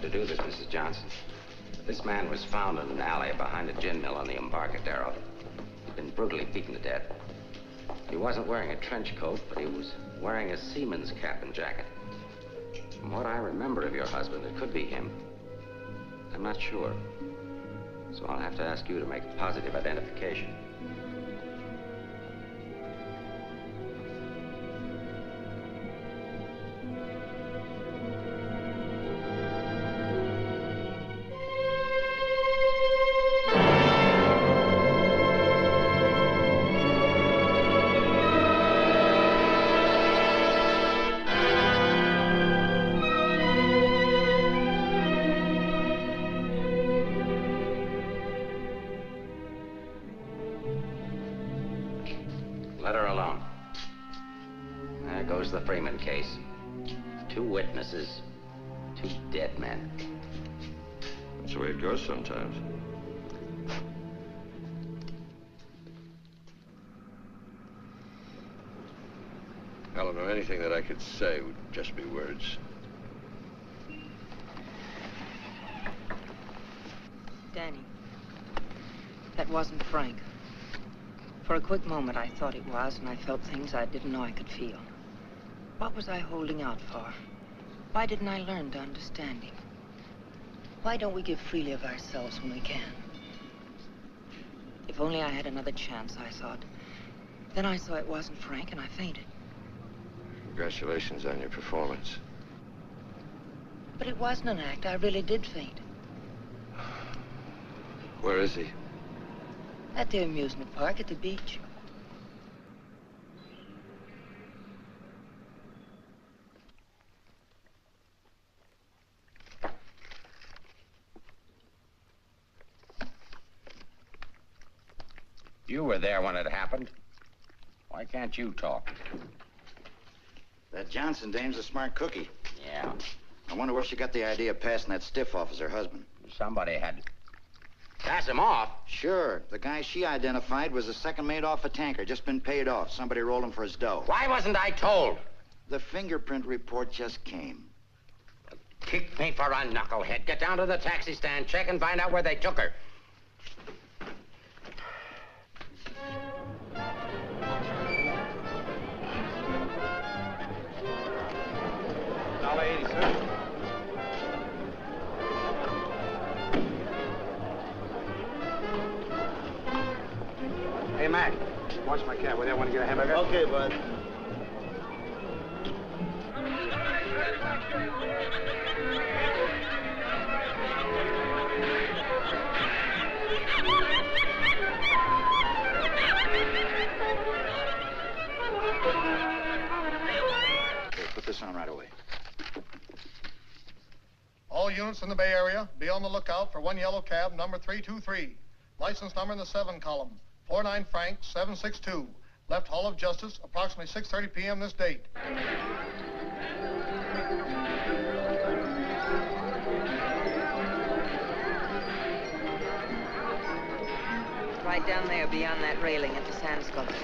To do this, Mrs. Johnson. This man was found in an alley behind a gin mill on the Embarcadero. He'd been brutally beaten to death. He wasn't wearing a trench coat, but he was wearing a seaman's cap and jacket. From what I remember of your husband, it could be him. I'm not sure. So I'll have to ask you to make positive identification. Case. 2 witnesses, 2 dead men. That's the way it goes sometimes. Eleanor, anything that I could say would just be words. Danny, that wasn't Frank. For a quick moment, I thought it was, and I felt things I didn't know I could feel. What was I holding out for? Why didn't I learn to understand him? Why don't we give freely of ourselves when we can? If only I had another chance, I thought. Then I saw it wasn't Frank, and I fainted. Congratulations on your performance. But it wasn't an act. I really did faint. Where is he? At the amusement park at the beach. You were there when it happened. Why can't you talk? That Johnson dame's a smart cookie. Yeah. I wonder where she got the idea of passing that stiff off as her husband. Somebody had to pass him off. Sure. The guy she identified was a second mate off a tanker, just been paid off. Somebody rolled him for his dough. Why wasn't I told? The fingerprint report just came. Kick me for a knucklehead. Get down to the taxi stand, check and find out where they took her. $1.80, sir. Hey, Mac, watch my cab. Will you want to get a hamburger? Okay, bud. Okay, put this on right away. All units in the Bay Area, be on the lookout for one yellow cab, number 323. License number in the 7 column, 49 Frank 762. Left Hall of Justice, approximately 6:30 p.m. this date. Right down there beyond that railing at the sand sculptures.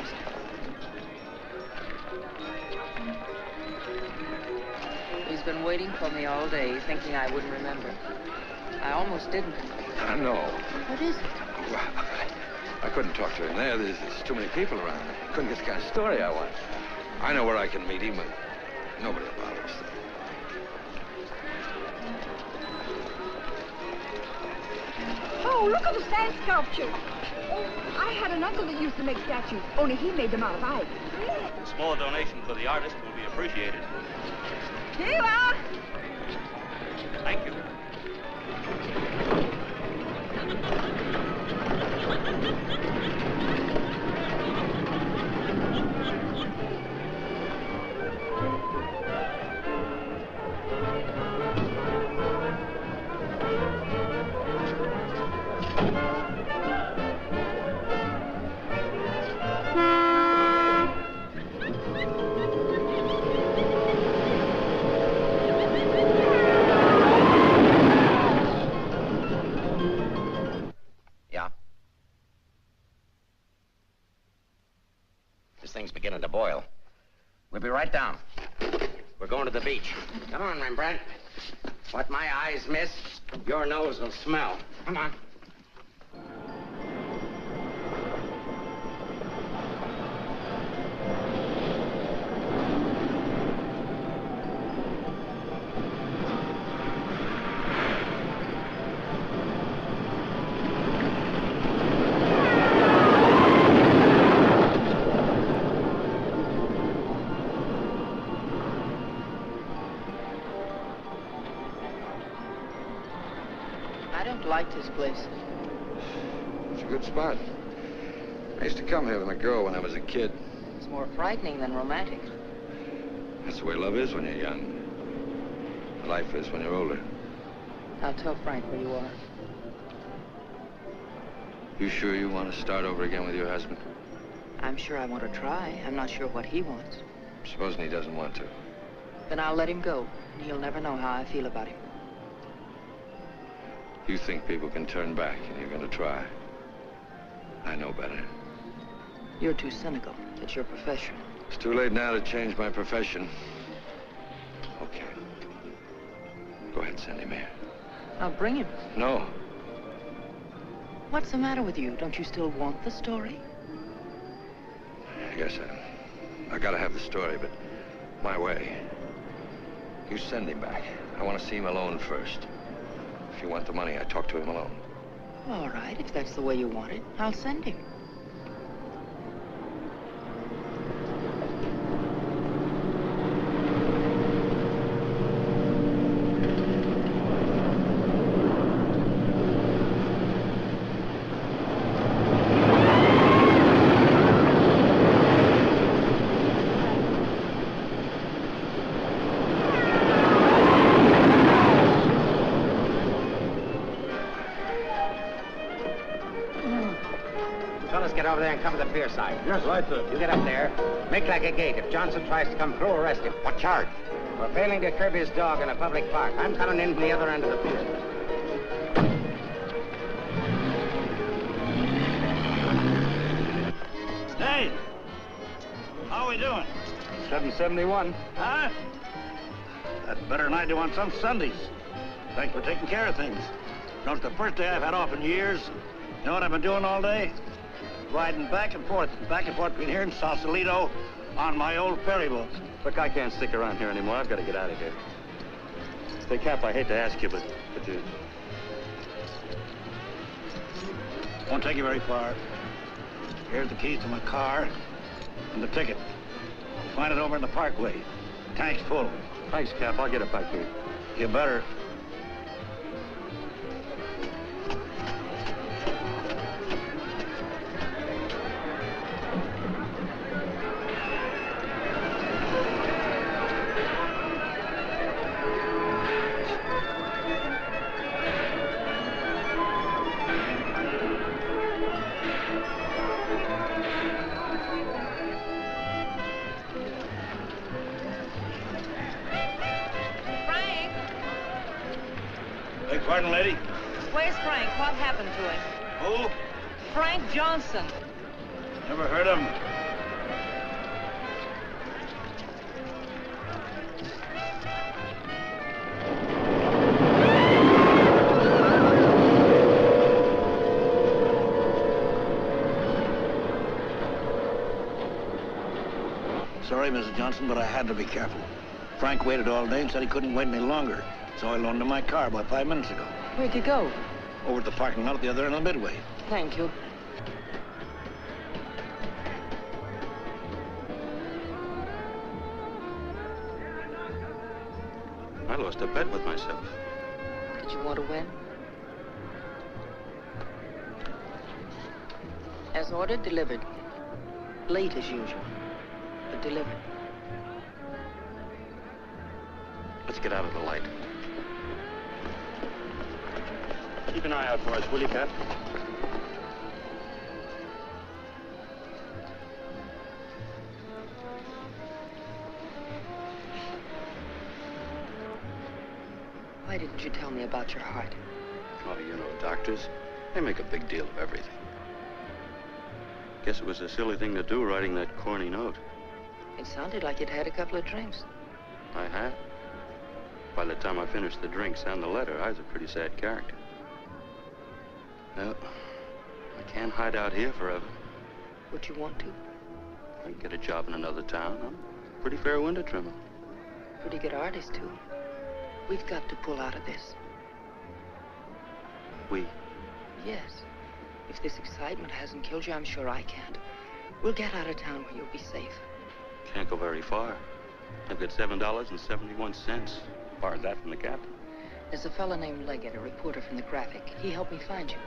He's been waiting for me all day, thinking I wouldn't remember. I almost didn't. I know. What is it? Well, I couldn't talk to him there. There's too many people around. I couldn't get the kind of story I want. I know where I can meet him, but nobody will bother us. Oh, look at the sand sculpture. Oh, I had an uncle that used to make statues, only he made them out of ice. A small donation for the artist will be appreciated. Here you are. Thank you. This thing's beginning to boil. We'll be right down. We're going to the beach. Come on, Rembrandt. What my eyes miss, your nose will smell. Come on. Liked his place. It's a good spot. I used to come here with a girl when I was a kid. It's more frightening than romantic. That's the way love is when you're young. Life is when you're older. I'll tell Frank where you are. You sure you want to start over again with your husband? I'm sure I want to try. I'm not sure what he wants. Supposing he doesn't want to. Then I'll let him go, and he'll never know how I feel about him. You think people can turn back, and you're going to try. I know better. You're too cynical. It's your profession. It's too late now to change my profession. Okay. Go ahead, send him here. I'll bring him. No. What's the matter with you? Don't you still want the story? I guess I gotta have the story, but my way. You send him back. I want to see him alone first. If you want the money, I talk to him alone. All right, if that's the way you want it, I'll send him. over there and cover the pier side. Yes, right, sir. You get up there. Make like a gate. If Johnson tries to come through, arrest him. What charge? For failing to curb his dog in a public park. I'm coming in from the other end of the pier. Hey! How are we doing? 771. Huh? That's better than I do on some Sundays. Thanks for taking care of things. You know, it's the first day I've had off in years. You know what I've been doing all day? Riding back and forth between here and Sausalito on my old ferry boat. Look, I can't stick around here anymore. I've got to get out of here. Say, Cap, I hate to ask you, but you... Won't take you very far. Here's the keys to my car and the ticket. Find it over in the parkway. Tank's full. Thanks, Cap. I'll get it back here. You better. Pardon, lady? Where's Frank? What happened to him? Who? Frank Johnson. Never heard of him. Sorry, Mrs. Johnson, but I had to be careful. Frank waited all day and said he couldn't wait any longer. So I loaned him my car about 5 minutes ago. Where'd you go? Over at the parking lot at the other end of the Midway. Thank you. I lost a bet with myself. Did you want to win? As ordered, delivered. Late as usual, but delivered. Let's get out of the light. Keep an eye out for us, will you, Cap? Why didn't you tell me about your heart? Oh, you know, doctors, they make a big deal of everything. Guess it was a silly thing to do, writing that corny note. It sounded like you'd had a couple of drinks. I had. By the time I finished the drinks and the letter, I was a pretty sad character. Well, I can't hide out here forever. Would you want to? I can get a job in another town. I'm a pretty fair window trimmer. Pretty good artist, too. We've got to pull out of this. We? Yes. If this excitement hasn't killed you, I'm sure I can't. We'll get out of town where you'll be safe. Can't go very far. I've got $7.71. Borrowed that from the captain. There's a fellow named Leggett, a reporter from the Graphic. He helped me find you.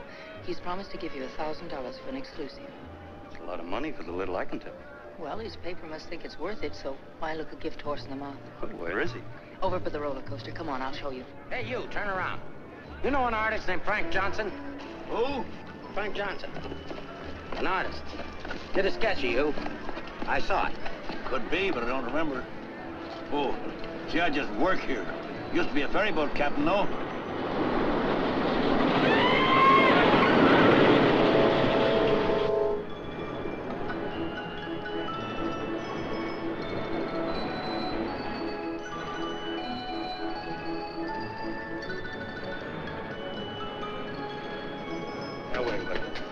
He's promised to give you $1,000 for an exclusive. It's a lot of money for the little I can tell. Well, his paper must think it's worth it, so why look a gift horse in the mouth? Well, where is he? Over by the roller coaster. Come on, I'll show you. Hey, you, turn around. You know an artist named Frank Johnson? Who? Frank Johnson. An artist. Did a sketch of you. I saw it. Could be, but I don't remember. Oh, see, I just work here. Used to be a ferry boat captain, though.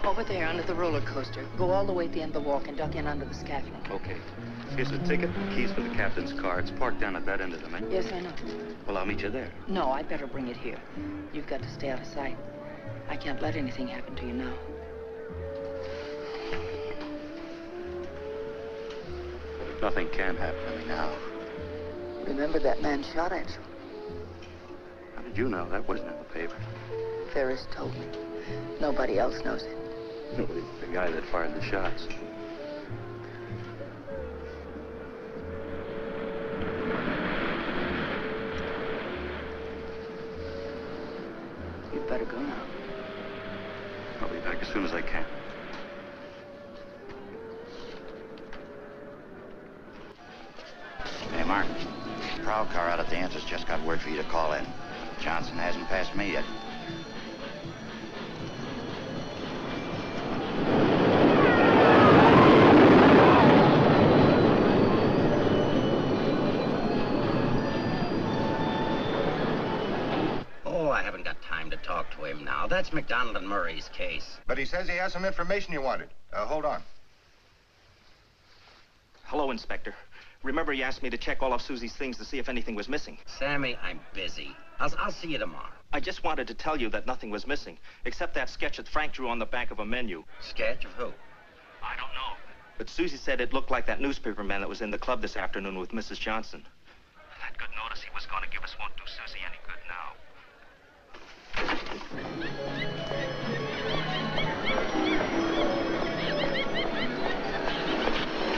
Over there, under the roller coaster. Go all the way at the end of the walk and duck in under the scaffolding. Okay. Here's the ticket, keys for the captain's car. It's parked down at that end of the main. Yes, I know. Well, I'll meet you there. No, I'd better bring it here. You've got to stay out of sight. I can't let anything happen to you now. Nothing can happen to me now. Remember that man shot at you? How did you know? That wasn't in the paper. Ferris told me. Nobody else knows it. The guy that fired the shots. You'd better go now. I'll be back as soon as I can. Mark, the prowl car out at the entrance just got word for you to call in. Johnson hasn't passed me yet. Oh, I haven't got time to talk to him now. That's McDonald and Murray's case. But he says he has some information you wanted. Hold on. Hello, Inspector. Remember you asked me to check all of Susie's things to see if anything was missing? Sammy, I'm busy. I'll see you tomorrow. I just wanted to tell you that nothing was missing, except that sketch that Frank drew on the back of a menu. Sketch of who? I don't know. But Susie said it looked like that newspaper man that was in the club this afternoon with Mrs. Johnson. That good notice he was going to give us won't do Susie any good now.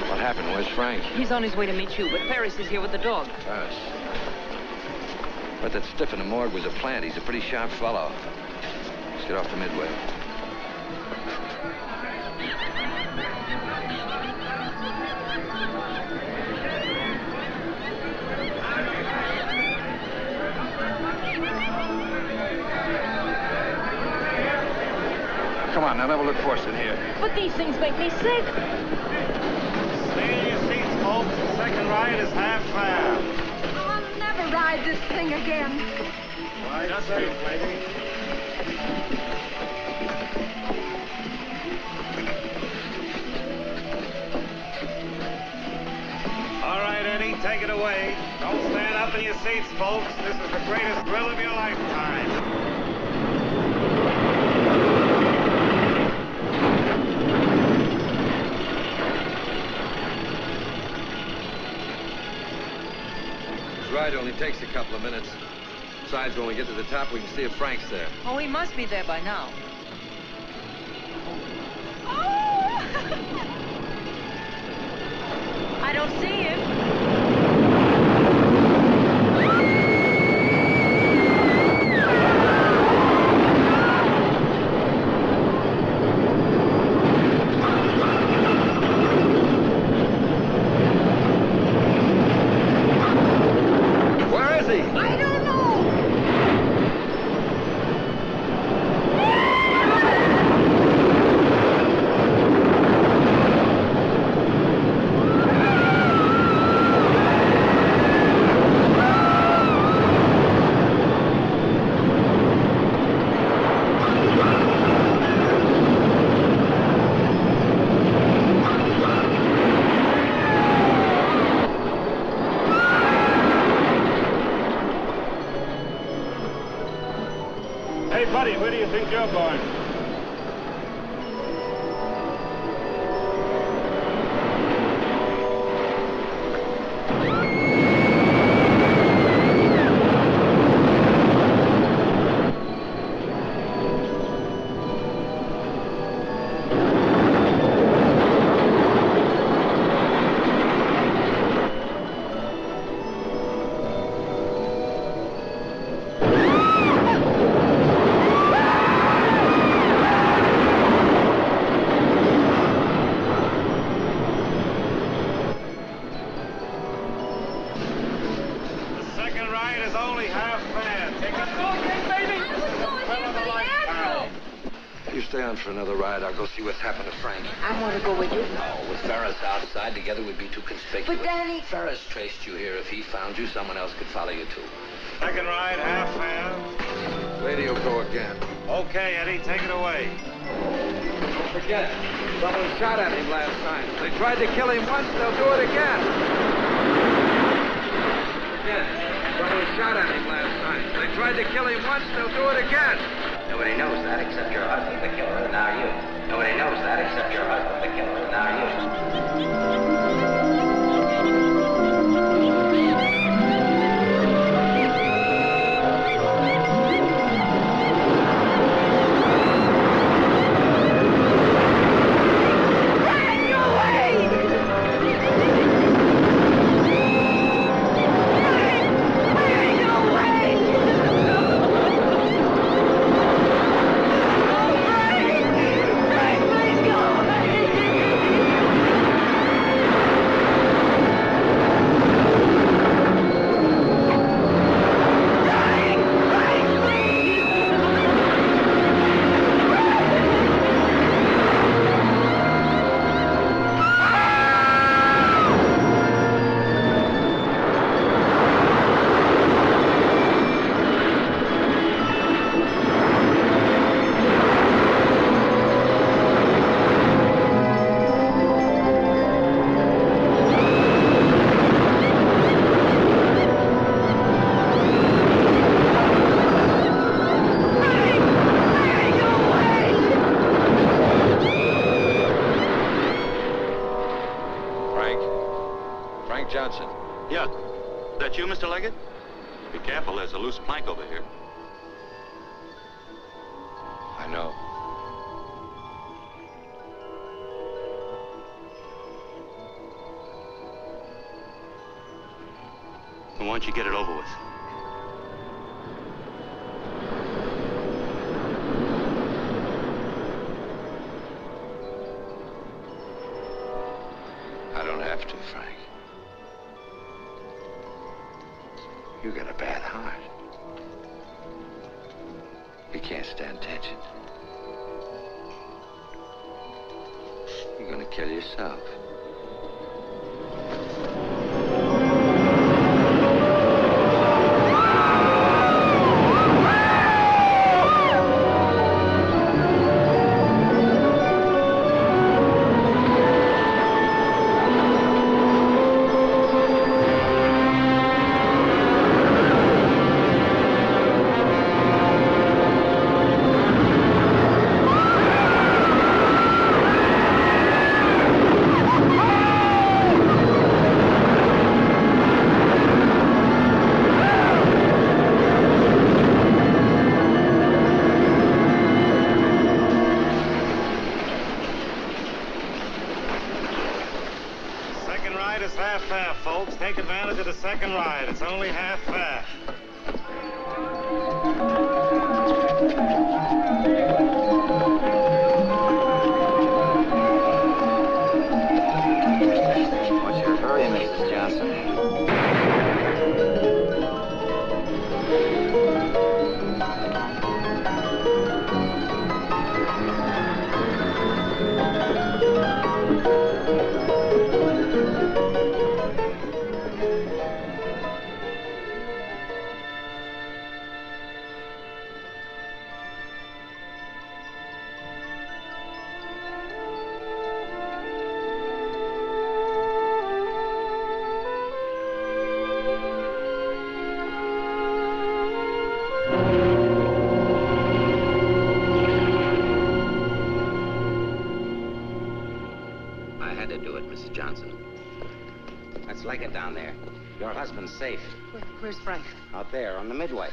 What happened? Where's Frank? He's on his way to meet you, but Ferris is here with the dog. Ferris. But that stiff in the morgue was a plant. He's a pretty sharp fellow. Let's get off to Midway. Come on, now never look for us in here. But these things make me sick. Stay in your seats, folks. The second ride is half fare. I'll never ride this thing again. Right, just safe, lady. All right, Eddie, take it away. Don't stand up in your seats, folks. This is the greatest thrill of your lifetime. Ride only takes a couple of minutes. Besides, when we get to the top, we can see if Frank's there. Oh, he must be there by now. I don't see him. Hey, buddy, where do you think you're going? For another ride, I'll go see what's happened to Frank. I want to go with you. No, with Ferris outside together, we'd be too conspicuous. But Danny... Ferris traced you here. If he found you, someone else could follow you, too. Second ride, half fare. Lady will go again. Okay, Eddie, take it away. Don't forget, someone shot at him last time. They tried to kill him once, they'll do it again. Again, someone shot at him last time. They tried to kill him once, they'll do it again. Nobody knows that except your husband, the killer, and now you. Nobody knows that except your husband, the killer, and now you. Yeah. That you, Mr. Leggett? Be careful, there's a loose plank over here. I know. Why don't you get it over with? I don't have to, Frank. You got a bad heart. You can't stand tension. You're gonna kill yourself. Take advantage of the second ride. It's only half fare. What's your hurry, Mrs. Johnson? Your husband's safe. Where's Frank? Out there, on the midway.